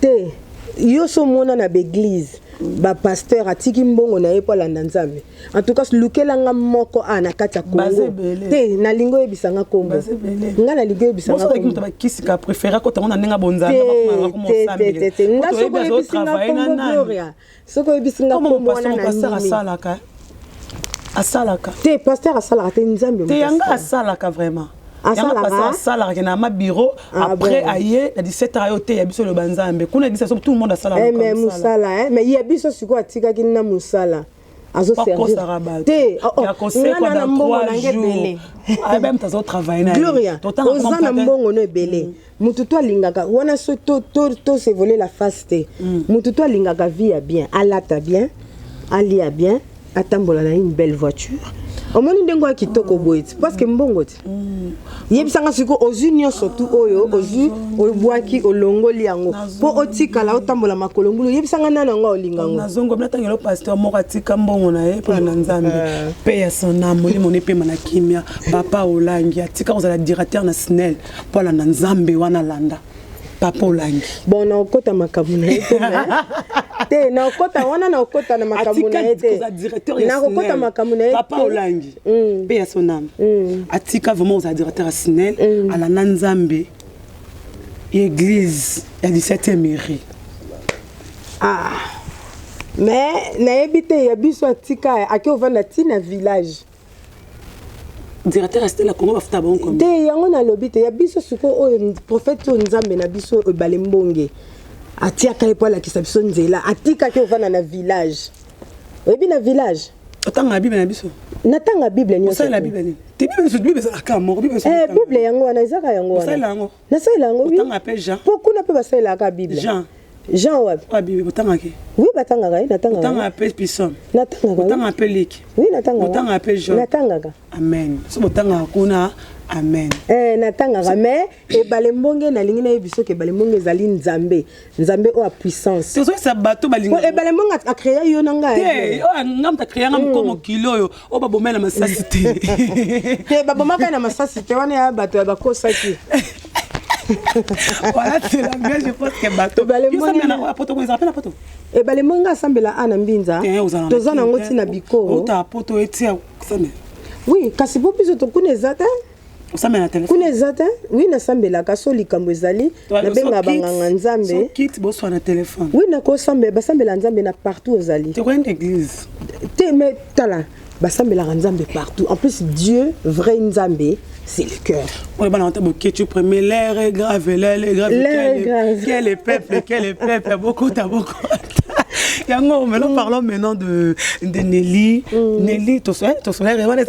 Speaker 1: te yo so mona na l'église ba pasteur atiki mbongo na ye pour la nzambe en tout cas lukela nga moko ana kata Congo te na lingo ebisanga Congo nga na lingo ebisanga Congo
Speaker 2: moi ça kisi ka préférer ko tanga na bonzana ba comme ensemble
Speaker 1: nga soko ebisanga Congo gloria soko ebisanga Congo na
Speaker 2: pasteur asalaka
Speaker 1: te pasteur asalaka te nzambe
Speaker 2: te yanga asalaka vraiment asala na ma bureau après aye na 17h yote ya biso le banzambe kuna dit ça tout le monde asala
Speaker 1: mais musala mais ya biso siko atika kina musala azo servir te
Speaker 2: ya conseil quoi dans 3 jours ah même tazo travailler na
Speaker 1: gloria ozana mbongo no ebele mutu to alingaka wana so to se voler la face te mutu to alingaka vie ya bien alata bien alia bien atambola na une belle voiture. Au moins ndengo ya kitoko boyiti parce que mbongo ti yebisanga siko ozunyo surtout oyo ozu obwaki olongoli yango po otikala otambola makolongulu yebisanga nana ngo olingango
Speaker 2: nazongo mnatangelo pasteur moko atika mbongo na ye po na nzambe pe ya son âme moni pe mana kimia papa olangi atika ozala directeur na SNEL po na nzambe wana landa papa olangi
Speaker 1: bon na okota makambo na ye te na okota wana na okota na makambo na ye te na okota makambo na ye
Speaker 2: papa olangi pe ya son âme atika vraiment aux directeur à SNEL à la nzambe église ya 17e mairie
Speaker 1: mais na yebite ya biso atika aki ovanda tina village
Speaker 2: directeur resté la Congo bafuta bon comme
Speaker 1: te yango na lobite ya biso suko o prophète nzambe na biso balembonge atiaka epola kisa biso nzela atika ke ovana na village oyebi na village
Speaker 2: otanga bible na biso
Speaker 1: natanga bible nyonso
Speaker 2: la bible te bible ça ka mo bible
Speaker 1: bible yango wana ezaka yango wana nasala yango
Speaker 2: otanga pe Jean
Speaker 1: pourquoi pe basala ka bible Jean wapi
Speaker 2: bible otanga ke
Speaker 1: oui batanga ga natanga
Speaker 2: otanga pe Pisson
Speaker 1: natanga
Speaker 2: otanga pe Luc
Speaker 1: oui natanga
Speaker 2: otanga pe Jean
Speaker 1: natanga ga
Speaker 2: amen so otanga kuna Amen.
Speaker 1: Natanga mais et balembonge na lingi na biso ke balembonge zali nzambe o a puissance.
Speaker 2: C'est ça bateau balingo.
Speaker 1: Et balembonge a créé yo nanga.
Speaker 2: Ngam ta créé ngam comme kilo yo o ba bomela masasité.
Speaker 1: Te ba bomaka na masasité wana ya bato ya bakosaki.
Speaker 2: Voilà, c'est la mienne, je pense que bateau. Balembonge na poto ko zapela poto.
Speaker 1: Et balembonge asambela ana mbinza. Tozana ngoti na bikoro.
Speaker 2: Ota poto etia kusame.
Speaker 1: Oui, kasi bo biso to kunezata.
Speaker 2: Usamela téléphone.
Speaker 1: Kunezata? Oui, na sambela kaso likambo ezali na benga banganga nzambe.
Speaker 2: So kit bo so na téléphone.
Speaker 1: Oui, na ko sambela basambela nzambe na partout ozali.
Speaker 2: Tu connais l'église.
Speaker 1: Te mais tala basambela nzambe partout. En plus Dieu vrai nzambe c'est le cœur.
Speaker 2: On est dans le tu premier l'air est grave, l'air est grave. Quel est peuple, beaucoup. Mais nous parlons maintenant de Nelly. Nelly, tu sais, ta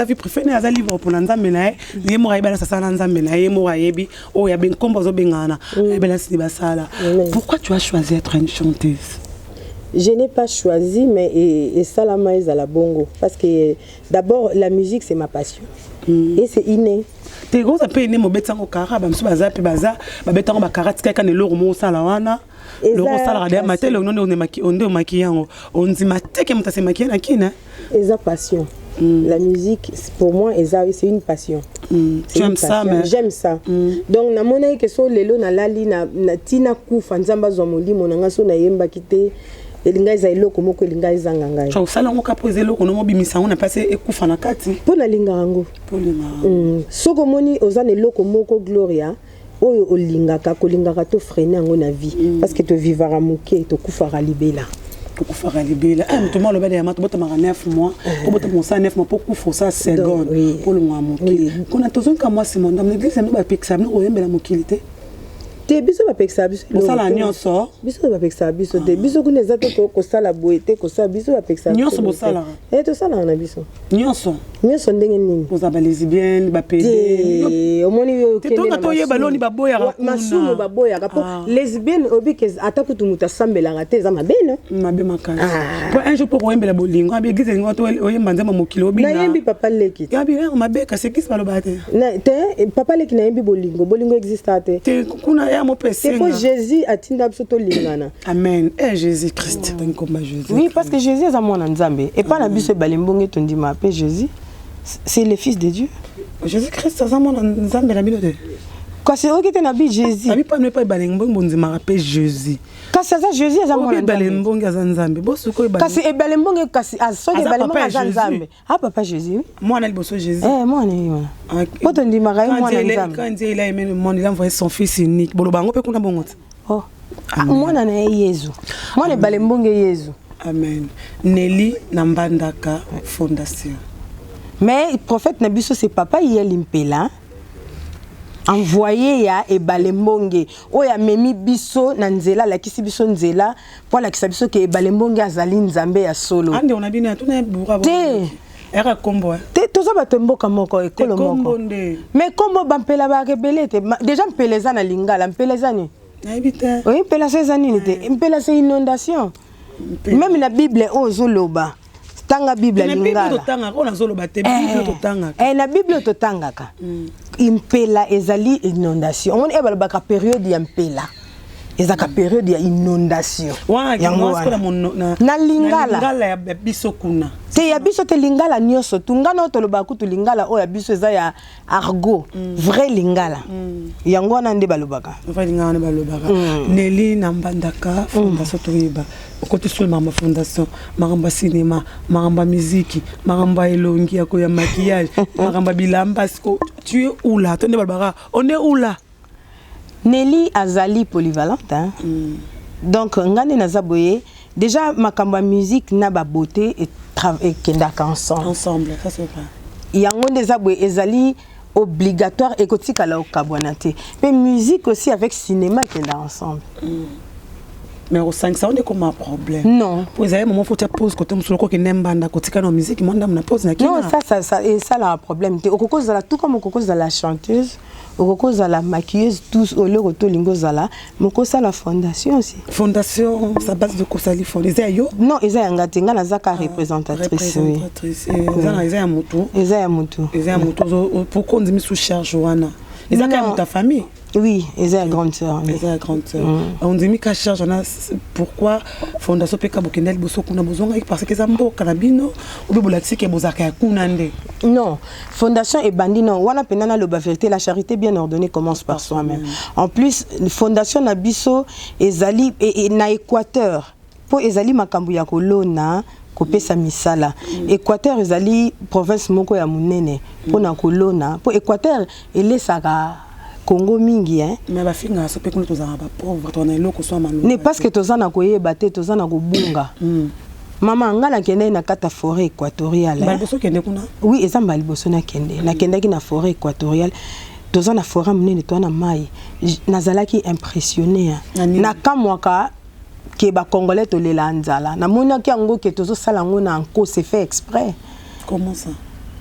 Speaker 2: fille préférée, elle a livre pour l'ensemble. Il y a moi, il y a ça l'ensemble. Il y a moi, il y a bien comme vous bengana. Pourquoi tu as choisi d'être une chanteuse?
Speaker 1: Je n'ai pas choisi, mais et Salama est à la bongo. Parce que d'abord, la musique, c'est ma passion. Et c'est inné.
Speaker 2: Tu es un peu inné, mais tu es un peu inné. Tu es un peu inné. Tu es un peu inné. Tu es un peu inné.
Speaker 1: C'est passion. La musique, pour moi, c'est une passion.
Speaker 2: Tu aimes ça, mais...
Speaker 1: J'aime ça. Donc, na mona ke so lelo na lali na tina kufa nzamba zo molimo na ngaso na yemba kite elinga za eloko moko elinga ezanga ngai.
Speaker 2: Tu sala ngoka poser eloko no mobimisa on a passé ekufa na kati.
Speaker 1: Pona linga ngo. Pona. Soko moni ozana eloko moko Gloria oyo olingaka kolingaka to freiner ngo na vie parce que to vivara moke to kufara libela.
Speaker 2: Pour faire libérer tout le monde le bel et matou 9 mois pour botter mon 9 mois pour faut ça seconde pour le mois moki qu'on a besoin comme moi c'est mon dans l'église nous va pexam nous oyembe la mokilité
Speaker 1: te biso ba pexam biso
Speaker 2: ça la nyonso
Speaker 1: biso ba pexam biso te biso kuneza to ko sala boete ko sa biso ba pexam
Speaker 2: nyonso bo sala
Speaker 1: to sala na biso
Speaker 2: nyonso
Speaker 1: ndenge nini
Speaker 2: vous avez lesbienne ba pédé
Speaker 1: omoni yo
Speaker 2: te to to ye baloni ba boya
Speaker 1: masumu ba boya kapo lesbienne obike atakutu muta sambela ngate za mabena
Speaker 2: mabe makana pour un jour pour oyembe la bolingo abi église ngo to oyemba nzama mokilo bina
Speaker 1: na yembi papa leki
Speaker 2: abi mabe ka c'est qui ça lo bate
Speaker 1: na te papa leki na yembi bolingo existe te
Speaker 2: kuna ya mo pese
Speaker 1: c'est pour Jésus atinda biso to lingana.
Speaker 2: Amen. Et Jésus Christ comme Jésus.
Speaker 1: Oui, parce que Jésus est à mon nzambe et pas na biso balimbonge tondi ma paix Jésus. C'est le fils de Dieu.
Speaker 2: Jésus Christ ça mon nzambe la bilode.
Speaker 1: Quand c'est OK na bi Jésus.
Speaker 2: Abi pas ne pas balimbonge bonzi ma paix Jésus.
Speaker 1: Quand ça Jésus est à mon nzambe.
Speaker 2: Balimbonge za nzambe. Bosu ko
Speaker 1: balimbonge. Quand c'est balimbonge kasi asoke balimbonge za nzambe. Ah papa Jésus.
Speaker 2: Moi na liboso Jésus.
Speaker 1: Moi na. Quand on dit marai moi na nzambe.
Speaker 2: Quand il a aimé le monde il a envoyé son fils unique. Bolo bango pe kuna bongo.
Speaker 1: Oh. Moi na Yesu. Moi na balimbonge Yesu.
Speaker 2: Amen. Nelly Nambandaka Fondation.
Speaker 1: Mais prophète Nabiso c'est papa Yelimpela. Envoyé ya e balembonge oya memi biso na nzela la kisi biso nzela pour la kisa biso ke balembonge azali nzambe ya solo
Speaker 2: ande on a bien tuna bura
Speaker 1: te
Speaker 2: era kombo
Speaker 1: te toza bato mboka moko ekolo moko mais kombo bampela ba rebelle te déjà mpeleza na lingala mpeleza ni
Speaker 2: na ebite
Speaker 1: oui mpela c'est nini te mpela c'est inondation même la bible ozoloba tanga bible lingala
Speaker 2: bible tanga on azoloba te bible to tanga
Speaker 1: na bible to tangaka impela ezali inondation on est balobaka période ya mpela ezaka période ya inondation
Speaker 2: yango
Speaker 1: na lingala
Speaker 2: lingala ya biso kuna
Speaker 1: te ya biso te lingala nyonso tungana toloba kutu lingala oya biso eza ya argot vrai lingala yango wana nde balobaka
Speaker 2: vrai lingala balobaka Nelly Nambandaka Fondation toyeba côté sur ma fondation maramba cinéma maramba musique maramba elongi ya ko ya maquillage maramba bilamba tu es où là tonne balbara on est où là
Speaker 1: Nelly azali polyvalente hein? Donc ngane nazaboye déjà makambo ya musique na ba beauté et kendaka ensemble
Speaker 2: ça c'est vrai
Speaker 1: yango ndezaboye ezali obligatoire et kotika la okabwana te mais musique aussi avec cinéma kenda ensemble
Speaker 2: Mais au 5 ça on est comme un problème.
Speaker 1: Non.
Speaker 2: Pour les moments faut tu pose côté musolo qui n'aime banda côté kana musique moi na pose na
Speaker 1: non ça et ça là un problème au cocos de la tout comme au cocos de la chanteuse au cocos de la maquilleuse tous au lieu de lingo zala moko ça la fondation aussi.
Speaker 2: Fondation sa base de kosali fondation yo.
Speaker 1: Non ils ont ngatenga na zaka représentatrice oui.
Speaker 2: Ils ont mutu.
Speaker 1: Ils ont mutu.
Speaker 2: Ils ont mutu pour qu'on dise sous charge wana. Ils ont quand même ta famille.
Speaker 1: Oui, ils ont grande sœur.
Speaker 2: Ils ont grande sœur. On dit qu'à charge on a pourquoi fondation peka bokendel boso kuna bozonga parce que ça mboka na bino ou bolaxi ke bozaka kuna nde.
Speaker 1: Non, fondation et bandino wana penana le vérité la charité bien ordonnée commence par soi-même. En plus fondation na biso ezali et na Équateur pour ezali makambu ya kolona kopesa misala. Équateur ezali province moko ya munene pour na kolona pour Équateur elesaka Congo mingi hein.
Speaker 2: Mais ba finga so pe kuna tozana ba pauvre tona eloko so amalo.
Speaker 1: Ne parce que tozana koyeba te tozana kobunga. Mama ngala kende na kata forêt équatoriale.
Speaker 2: Ba liboso kende kuna?
Speaker 1: Oui, ezamba liboso na kende. Na kende ki na forêt équatoriale. Tozana forêt munene to na mai. Nazalaki impressionné. Na kamwaka ke ba congolais to lela nzala. Na mona ki yango ke tozo sala ngo na nko c'est fait exprès.
Speaker 2: Comment ça?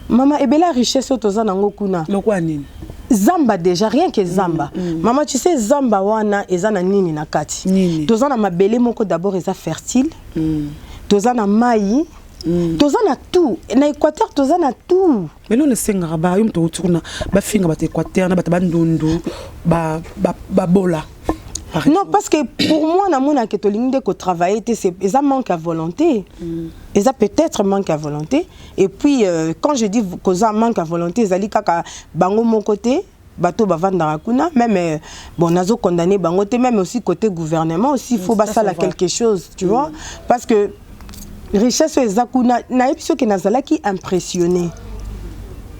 Speaker 1: Mama ebela richesse tozana ngo kuna.
Speaker 2: Lokwa nini?
Speaker 1: Zamba déjà rien que Zamba. Maman tu sais Zamba wana ezana nini na kati. Tozana mabele moko d'abord eza fertile. Tozana mai. Tozana tout. Na Équateur tozana tout.
Speaker 2: Mais nous le sengara ba yum to tourna ba finga ba Équateur na ba bandundu ba bola.
Speaker 1: Non parce que pour moi na mona que tolingde ko travailler c'est ça manque à volonté. Et ça peut-être manque à volonté et puis quand je dis que ça manque à volonté zali kaka bango mon côté bateau bavanda kuna même bon nazo condamné bango te même aussi côté gouvernement aussi faut ça là quelque chose tu vois parce que richesse ezakuna na episo que nazala qui impressionné.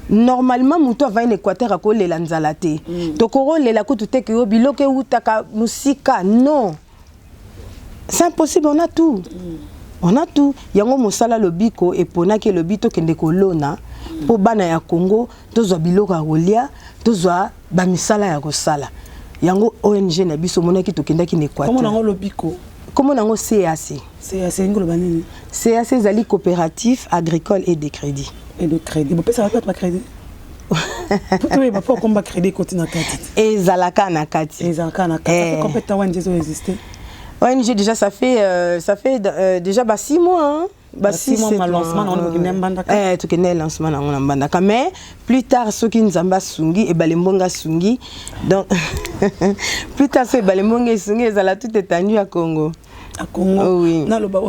Speaker 1: Normalement muto va en Équateur ko lela nzala te to ko lela ko tout que biloke utaka musika non c'est impossible on a tout on a tout yango mosala lobiko et pona ke lobito kende kolona po bana ya Congo tozwa biloko ya kolia tozwa ba misala ya kosala yango ONG na biso monaki to kenda ki na Équateur
Speaker 2: comment nango lobiko
Speaker 1: comment nango CAC
Speaker 2: ngolo banini
Speaker 1: CAC zali coopératif agricole et de crédit.
Speaker 2: Et de crédit. Vous pouvez pas crédit. Pourquoi pas combat crédit côté na kati.
Speaker 1: Et zalaka na kati.
Speaker 2: Et zalaka na kati. Ça fait combien de temps ONG ont existé?
Speaker 1: ONG déjà ça fait déjà 6 mois hein.
Speaker 2: 6 mois ma lancement on est mbandaka.
Speaker 1: Tu connais lancement on mbandaka mais plus tard ceux qui nzamba sungi et balembonga sungi donc plus tard c'est balembonga sungi ezala tout étendu à Congo.
Speaker 2: À Congo.
Speaker 1: Oui.
Speaker 2: Na loba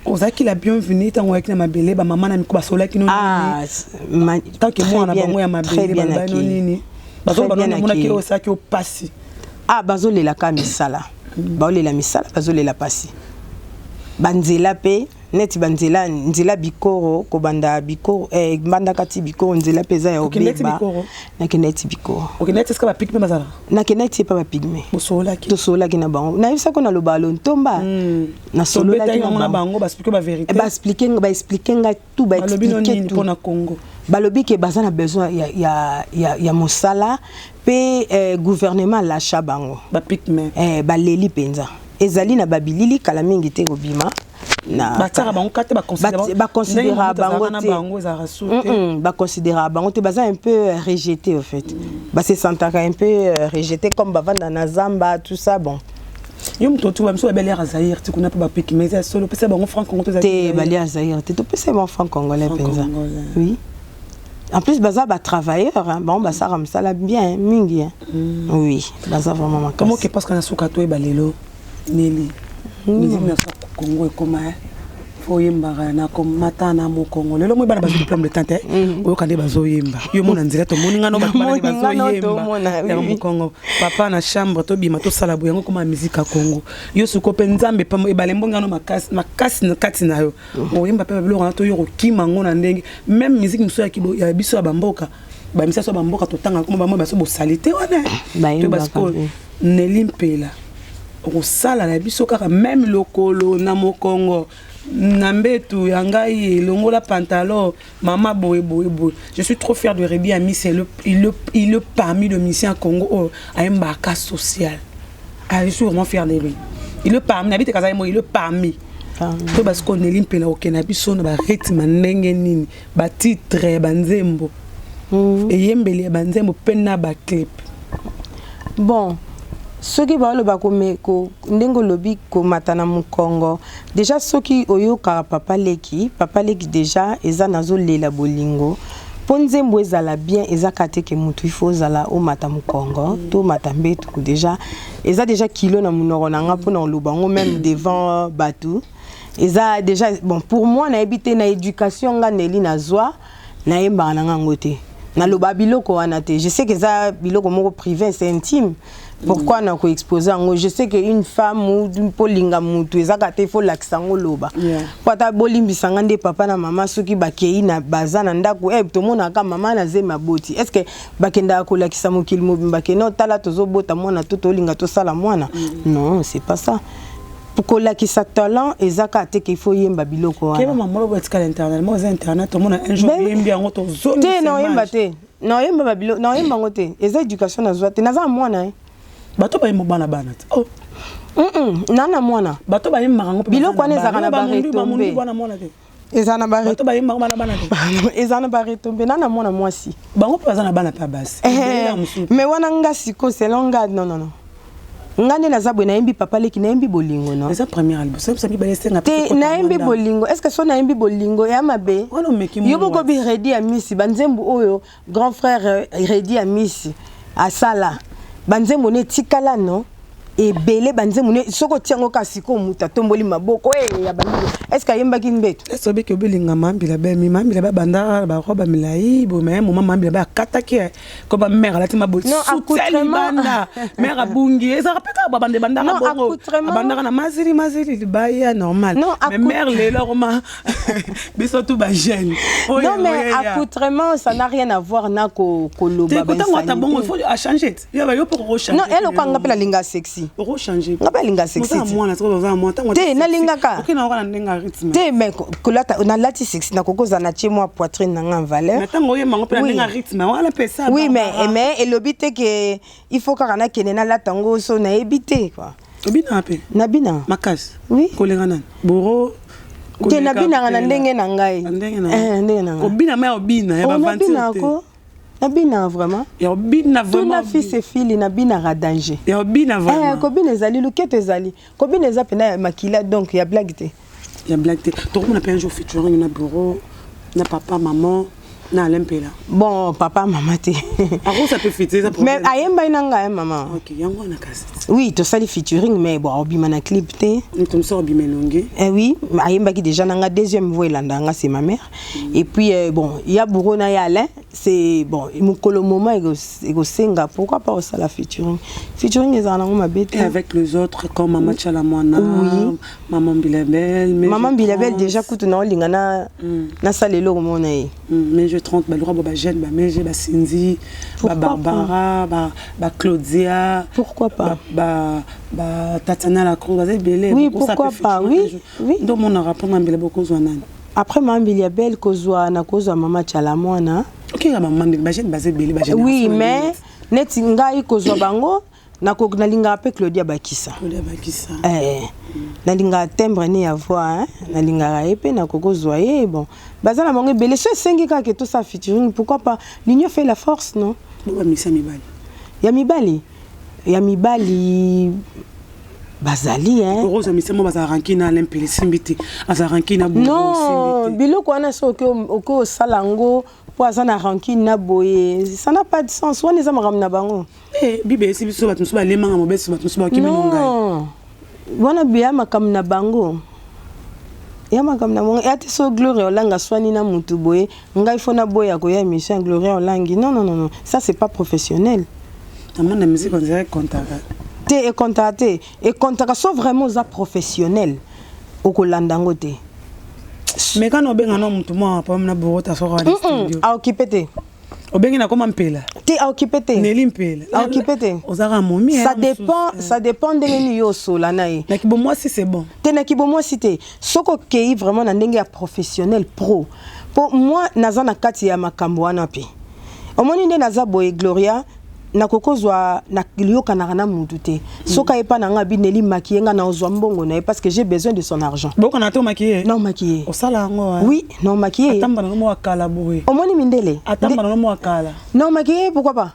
Speaker 2: oza qui la bienvenue tant avec na mabele ba maman na mikoba sola ki no tant que moi na bango ya mabele ba no nini bazo ba no mona ki o sa ki o pasi
Speaker 1: bazo lela ka misala ba lela misala bazo lela pasi banzela pe neti banzela nzela bikoro ko banda bikoro banda kati bikoro nzela peza ya obeba na keneti bikoro
Speaker 2: okeneti ska ba pigme bazala
Speaker 1: na keneti pa ba pigme
Speaker 2: bosola ki
Speaker 1: to sola ki na bango na yisa ko na lobalo ntomba na solo la ki
Speaker 2: na bango ba expliquer ba vérité
Speaker 1: ba expliquer nga tout ba expliquer tout
Speaker 2: pour na Congo
Speaker 1: balobi ke bazana besoin ya mosala pe gouvernement l'achat bango
Speaker 2: ba pigme
Speaker 1: ba leli penza ezali na babilili kala mingi te kobima na
Speaker 2: batara bango kate ba
Speaker 1: considérer bango te baza un peu rejeté au fait ba se sentaka un peu rejeté comme bavanda na zamba tout ça bon
Speaker 2: yom to tu wa mso beli Zaïre tu kuna pas pique mais solo pesa bango franc congolais
Speaker 1: te bali Zaïre te to pesa bango franc congolais penza oui en plus baza ba travailleur hein bon ba ça ramsala bien mingi hein oui baza vraiment makasi
Speaker 2: comment que parce qu'on a souka to balelo Nelly, musique na Congo comment faut yemba na comme matana mo Congo lelo mo bana bazo diplôme de tante oyo kande bazo yemba yo mona nzela to moninga no bana bazo yemba ya mo Congo papa na chambre to bima to sala boyango comme musique à Congo yo suko pe nzambe pa balembonga no makasi na kati na yo o yemba pe biloko na to yo kimango na ndenge même musique muso ya biso ya bamboka ba misa so bamboka to tanga comme ba mo baso bo salité wana to basko Nelly Mpela au sala na biso kaka même lokolo na mokongo na mbetu yangai longola pantalon mama boy je suis trop fier de Rebi Ami c'est le parmi de musiciens Congo a un baka social je suis vraiment fier de lui il est parmi habite Kazaïmo il est parmi to parce qu'on est limpela okena biso na ba rythme ndenge nini ba titre ba nzembo et yembeli ba nzembo pena ba clip
Speaker 1: bon soki baloba ko ndengo lobi ko matana mu Congo déjà soki oyoka papa leki déjà eza nazolela bolingo po nzembo ezala bien eza kate ke mutu ifo zala o mata mu Congo to matambetu déjà eza déjà kilo na munoro na nga pona loba ngo même devant batu eza déjà bon pour moi na habité na éducation nga neli na zwa na yemba na nga ngote na loba biloko wana te je sais que ça biloko moko privé c'est intime pourquoi na ko exposer ngo je sais que une femme ou d'une polinga mutu ezaka te fo laksango loba pata bolimbisa ngande papa na mama soki bakei na bazana ndako to mona ka mama na zema boti est-ce que bakenda ko lakisa mokili mobimba ke no tala tozo bota mona toto linga to sala mwana non c'est pas ça pour que sa talent ezaka te qu'il faut yemba biloko wana.
Speaker 2: Kema mamolo ba tika l'internet, moi za internet to mona un jour yembi yango to zone.
Speaker 1: Te non yemba te. Non yemba biloko, non yemba ngote. Eza éducation na zwa te. Naza mwana
Speaker 2: Bato ba yemba bana bana. Oh.
Speaker 1: Nana mwana.
Speaker 2: Bato ba yemba ngo
Speaker 1: biloko wana ezaka na ba retombe. Ezana ba
Speaker 2: bato ba yemba bana bana te.
Speaker 1: Ezana ba retombe nana mwana mwasi.
Speaker 2: Bango pa zana bana pa basi.
Speaker 1: Mais wana nga siko selonga non. Ngane na zabwe na yembi papa leki na yembi bolingo non.
Speaker 2: C'est premier album. Ça ça bi ba laisser
Speaker 1: te na yembi bolingo. Est-ce que so na yembi bolingo ya mabe? Yobo ko bi ready à Miss banzembu oyo grand frère ready à Miss asala. Banzembu ne tikala non. Et belé banzembu ne soko tiango kasiko muta tomboli maboko ya bandigo. Est-ce que yemba kinbeto?
Speaker 2: Est-ce que belinga mambila ba mi mambila ba banda ba roba milai bo mais maman mambila ba kataki ko ba mère la tima bo soutien banda mère abungi eza rapeka ba bande banda ba bongo banda na maziri ba ya normal mais mère le lorma biso tout ba jeune
Speaker 1: non mais accoutrement ça n'a rien à voir na ko loba ba
Speaker 2: ça bongo il faut changer yo pour rechanger
Speaker 1: non elle ko ngapela linga sexy
Speaker 2: rechanger
Speaker 1: ngapela linga sexy
Speaker 2: te
Speaker 1: na linga ka
Speaker 2: ndenga rythme
Speaker 1: te mais kolata na lati sexy na kokoza na tie moi poitrine na nga valeur
Speaker 2: mais tango yema ngopela ndenga rythme wala pesa
Speaker 1: oui mais elobite que il faut kana kenena la tango so na ebité quoi
Speaker 2: obina pe
Speaker 1: na bina
Speaker 2: makas
Speaker 1: oui
Speaker 2: kolenga nan boro
Speaker 1: te na bina na ndenge na ngai
Speaker 2: ndenge na obina mais obina ya ba
Speaker 1: vantir Nabina vraiment.
Speaker 2: Ya obina vraiment.
Speaker 1: Tout na fils et fille nabina ra danger.
Speaker 2: Ya obina vraiment.
Speaker 1: Kobina ezali luketo ezali. Kobina eza pena makila donc ya blague te.
Speaker 2: Ya blague te. To ko na pe un jour featuring na bureau na papa maman na lempela.
Speaker 1: Bon papa maman te.
Speaker 2: Ako ça peut fêter ça pour.
Speaker 1: Mais ayemba inanga maman.
Speaker 2: OK, yango na cassette.
Speaker 1: Oui, to sali featuring mais bon obima na clip te.
Speaker 2: Nous tombe sur obima longue.
Speaker 1: Oui, ayemba qui déjà nanga deuxième voix landanga c'est ma mère. Et puis bon, il y a Bouro na ya Alain, c'est bon, mukolo moment ego senga, pourquoi pas aussi la featuring. Featuring les en ma bête
Speaker 2: avec les autres comme Maman Chalamwana,
Speaker 1: oui.
Speaker 2: Maman Bilabel,
Speaker 1: Maman Bilabel déjà coûte na lingana na salelo mona e.
Speaker 2: Mais je 30 ba Laura ba jeune ba Meje ba Cindy, ba Barbara, ba Claudia.
Speaker 1: Pourquoi pas
Speaker 2: ba Tatiana Lacroix, ba belé.
Speaker 1: Oui, pourquoi pas? Oui.
Speaker 2: Donc on a rapport Maman Bilabel ko zwana.
Speaker 1: Après Maman Bilabel kozwa na kozwa Maman Chalamwana.
Speaker 2: OK, Maman Bilabel jeune ba belé ba jeune.
Speaker 1: Oui, mais net ngai kozwa bango na ko na linga pe Claudia Bakissa.
Speaker 2: Claudia Bakissa.
Speaker 1: Na linga timbre ni ya voix na linga epé na koko zoyer bon. Bazana bango belé ce sengi ka que tout ça featuring pourquoi pas l'union fait la force non?
Speaker 2: Ba misa mibali.
Speaker 1: Ya mibali bazali
Speaker 2: Rose misemo bazaranki na lempele simbiti azaranki na bobo
Speaker 1: non biloko wana so oko salango po azana ranki na boye ça n'a pas de sens wana za maram na bango
Speaker 2: bibe si biso batu so ba lemanga mobeso batu so ba kimi nongai
Speaker 1: wana biya makam na bango ya makam na bango ati so Gloria Olanga swani na mutu boye ngai fona boya ko ya mission Gloria Olangi non ça c'est pas professionnel
Speaker 2: amana la musique on dirait contact
Speaker 1: et contacté et contact sont vraiment za professionnel au kolandango te
Speaker 2: mais quand on benga no mutu mo pa na borota so ka studio
Speaker 1: a occupé te
Speaker 2: obengi na koma mpela
Speaker 1: te a occupé te
Speaker 2: neli mpela
Speaker 1: a occupé te
Speaker 2: ozara momi
Speaker 1: ça dépend de ni yo sola na e
Speaker 2: na kibo moi si c'est bon
Speaker 1: te na kibo moi si te soko kei vraiment na ndenge ya professionnel pro pour moi naza na kati ya makambo wana pe omoni nde naza boye Gloria nakokozwa na lioka na mutu te soka epa na nga bineli maquiller nga na ozwa mbongo na parce que j'ai besoin de son argent.
Speaker 2: Boko na to maquiller?
Speaker 1: Non maquiller.
Speaker 2: Osala ngo.
Speaker 1: Oui, non maquiller.
Speaker 2: Atamba na mo akala boye.
Speaker 1: Omoni mindele.
Speaker 2: Atamba na mo akala.
Speaker 1: Non maquiller pourquoi pas?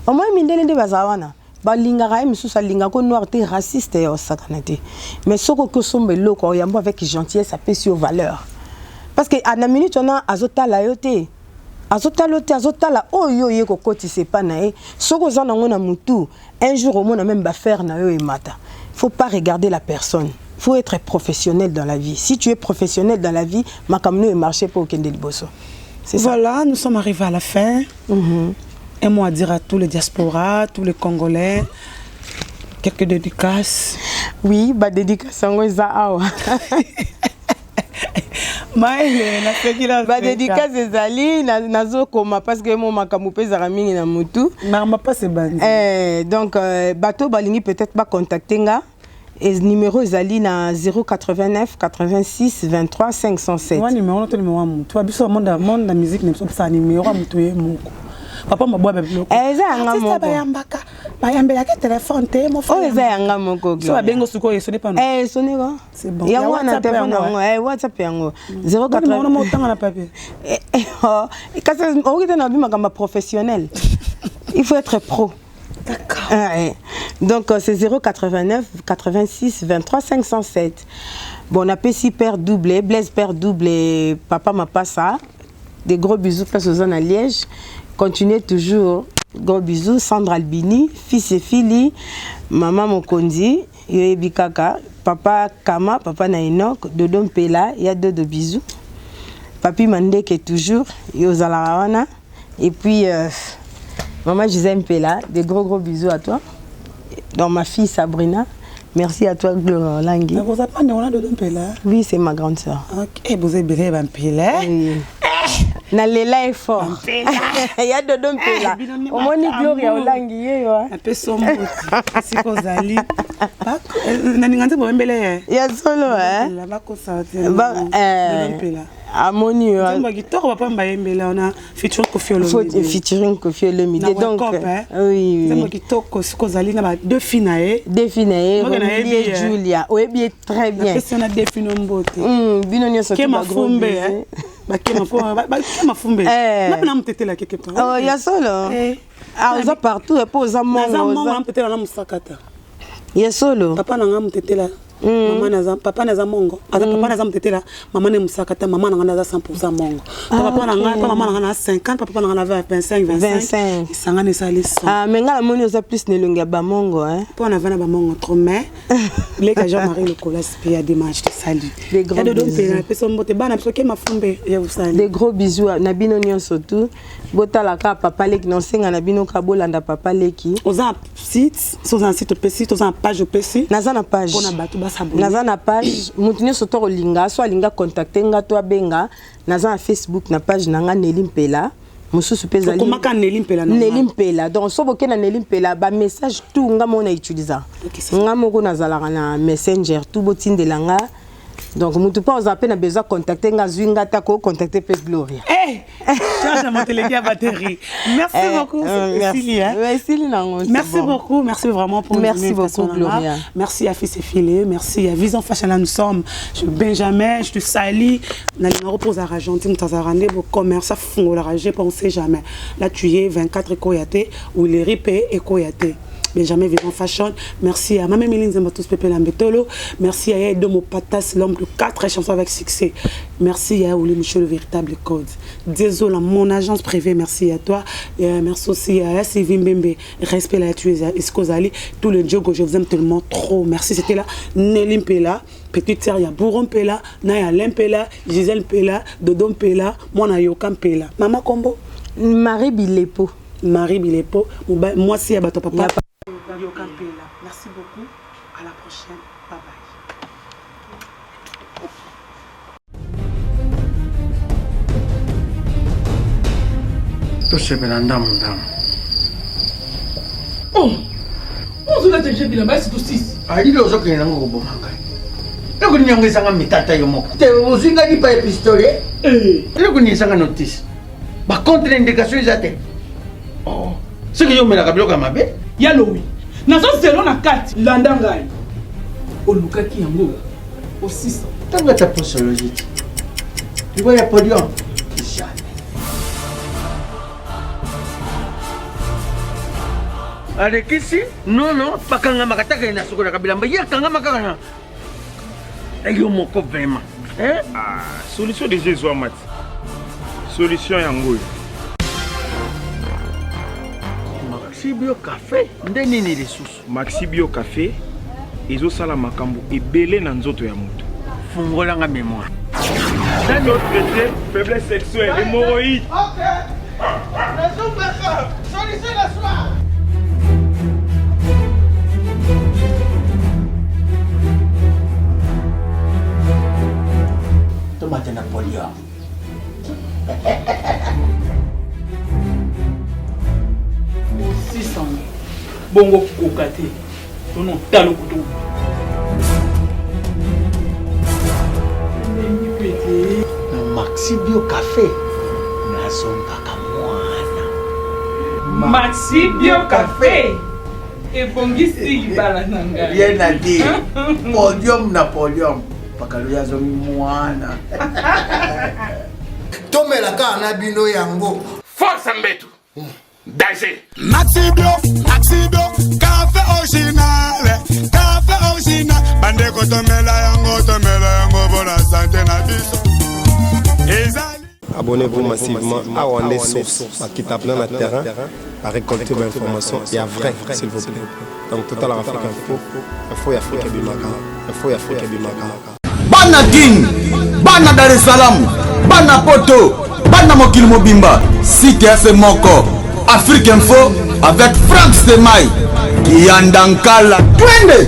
Speaker 1: Omoni mindele nde bazawana. Balingaka ye misusu alinga ko noir te raciste ya osakana te. Mais soko ko sombe loko yambo avec gentillesse apesi aux valeurs. Parce que à la minute on a azotala yote. Azotala oyo ye ko koti c'est pas nae. Soko zana ngona mutu un jour au monde même ba faire na yo e mata. Faut pas regarder la personne. Faut être professionnel dans la vie. Si tu es professionnel dans la vie, makamno e marché pour kende liboso.
Speaker 2: C'est ça. Voilà, nous sommes arrivés à la fin. Un mot à dire à tous les diasporas, tous les Congolais. Quelques dédicaces.
Speaker 1: Oui, bah dédicace en za awa. Ba dédicace ezali nazo koma parce que mon makamu pezara mingi na mutu.
Speaker 2: Ma pas c'est bandi.
Speaker 1: Donc bateau balingi peut-être pas contacter nga. Et numéro ezali na 089 86 23 507.
Speaker 2: Moi numéro notre numéro mutu. Abiso monde la musique ne ça numéro mutu ye moko. Papa m'a boire bébé.
Speaker 1: Eza nga
Speaker 2: bayambaka. Bayambela ke téléphone te mo
Speaker 1: fa. Eza nga moko.
Speaker 2: So bengo suko ye sonne pas non.
Speaker 1: Sonne quoi.
Speaker 2: C'est bon.
Speaker 1: Ya wana téléphone ngo. WhatsApp yango. 089
Speaker 2: on mo tanga na papier.
Speaker 1: Parce que on est dans un magama professionnel. Il faut être pro.
Speaker 2: D'accord.
Speaker 1: Donc c'est 089 86 23 507. Bon on appelle si père doublé, Blaise père doublé, papa m'a pas ça. Des gros bisous place aux zones à Liège. Continuez toujours. Gros bisous. Sandra Albini, fils et fille, maman Mokondi, Yoebi Kaka, papa Kama, papa Nainok, Dodom Pela, il y a deux bisous. Papi Mandé qui est toujours, Yozalawana. Et puis, maman Gisèle Pela, des gros bisous à toi. Donc ma fille Sabrina. Merci à toi, Gloria Langui.
Speaker 2: Vous avez pas de Dodom Pela?
Speaker 1: Oui, c'est ma grande soeur.
Speaker 2: Ok, vous avez bien Pela.
Speaker 1: Oui. Nalela est fort. Il y a de dom pela. Au moins ni Gloria Olangi yo.
Speaker 2: Un peu sombre. Si kozali. Nani ngante bo mbele.
Speaker 1: Ya solo
Speaker 2: La ba ko sa. Ba dom pela.
Speaker 1: Amoni yo.
Speaker 2: Nzamba kitoko papa mbele on a featuring Koffi Olomide.
Speaker 1: Featuring Koffi Olomide donc oui.
Speaker 2: Nzamba kitoko si kozali na ba deux filles nae.
Speaker 1: Deux filles nae. Olivier Julia. Oui bien très bien.
Speaker 2: Parce qu'on a deux filles nombote.
Speaker 1: Bino nyoso
Speaker 2: to ba gros. Bakema fumbe. Na mtete la quelque part.
Speaker 1: Oh ya solo. Ah oza partout et pour oza mongo.
Speaker 2: Oza mongo mtete la musakata.
Speaker 1: Ya solo.
Speaker 2: Papa na mtete la. Maman naza papa naza mongo. Ata papa naza mtete la. Maman ne musakata maman na naza 100% mongo. Papa na nga maman na 50 papa na 25 25. Isanga ne saliso.
Speaker 1: Ah mais ngala moni oza plus nelonga ba mongo hein.
Speaker 2: Pour na vana ba mongo trop mais les ka Jean-Marie le colas puis à dimanche te salut.
Speaker 1: Des gros
Speaker 2: Des
Speaker 1: gros bisous na bino nyonso tout. Botala ka papa leki non senga na bino ka bolanda papa leki.
Speaker 2: Oza site, oza site PC, oza page PC.
Speaker 1: Naza na page.
Speaker 2: Pona bato ba s'abonner.
Speaker 1: Naza na page, mutu nyonso to linga, so linga contacter nga to benga. Naza na Facebook na page nanga Nelly Mpela. Mususu peza
Speaker 2: Comment kan Nelly Mpela non?
Speaker 1: Nelly Mpela. Donc so boke na Nelly Mpela ba message tout nga mona utiliser. Nga moko nazala na Messenger tout botindelanga nga. Donc mutu pa oza pe na besoin contacter nga zwinga ta ko contacter Pes Gloria.
Speaker 2: Charge mon téléphone à batterie. Merci beaucoup Cécilie. Merci beaucoup, merci vraiment pour
Speaker 1: merci beaucoup Gloria.
Speaker 2: Merci à Fils et Filé, merci à Vision Fashion là nous sommes. Je Benjamin, je te salue. Na le repose à Argentine, tu as rendre au commerce à fond la je pensais jamais. Là tu es 24 Koyate ou les ripé et Koyate. Benjamin Vision Fashion, merci à Maman Méline Zembatos Pepe Lambetolo, merci à Edomo Patas, l'homme de 4 chansons avec succès, merci à Ouli Michel, le véritable code. Désolé, mon agence privée, merci à toi, et merci aussi à Sylvie Mbembe, respect là, tu es Escozali, tout le Diogo, je vous aime tellement trop, merci, c'était là, Nelly Mpela, petite sœur, il y a Bourron Mpela, Naya Lempela, Gisèle Mpela, Dodom Mpela, moi na Yoka Mpela. Maman Combo
Speaker 1: Marie Bilepo.
Speaker 2: Marie Bilepo, moi si à bateau papa. Merci beaucoup. À la prochaine. Bye bye.
Speaker 3: Tosepela ndamu.
Speaker 4: Oh, on a déjà vu la base de 6.
Speaker 3: Ali ozokende nango koboma ngai. Loko nyongezanga mitata yo moko. Te ozinga ni pa pistolet. Loko nisanga notice. Ba contre indication ezate. Oh, Ce que yo mela kabilo mabe.
Speaker 4: Yalo oui. Nazo zelo na kati landa ngai. Olukaki yango au 600.
Speaker 3: Tanga ta posologie. Tu vois ya podium. Jamais. Avec ici, non, pas quand on m'a attaqué na soko na kabila mba ya kanga makana. Ayo moko vraiment. Hein?
Speaker 5: Ah, solution de Jésus Amat. Solution yango.
Speaker 3: Maxi Bio Café, ndeni ni ressources.
Speaker 5: Maxi Bio Café, ezo sala makambo ebele na nzoto ya moto.
Speaker 3: Fungola nga mémoire.
Speaker 5: Dans notre traité, faiblesse sexuelle, hémorroïde.
Speaker 3: OK. Raison baka, solution la soir. Tomate Napoléon.
Speaker 4: Au 600. Bongo kokate. Tono talo kutu.
Speaker 3: Maxi Bio Café. Nazombaka mwana.
Speaker 4: Maxi Bio Café. Et bongisi libala nanga.
Speaker 3: Rien à dire. Podium Napoléon. Pakaluya zomi mwana.
Speaker 6: tomelaka na bino yango
Speaker 8: Force Mbetu. Danger.
Speaker 6: Maxi Bio café original bandeko tomela yango bona santé na biso.
Speaker 7: Abonnez-vous massivement à Wandé Source, qui tape dans le terrain, à récolter vos informations et à vrai, s'il vous plaît. Donc, Total Afrique Info, Info Afrique Bimaka, Info Afrique Bimaka.
Speaker 8: Bana King, Bana Dar es Salaam, Bana Poto, Bana Mokil Mobimba, CTF Moko, Afrique Info avec Franck Semaï, Yandankala, Twende.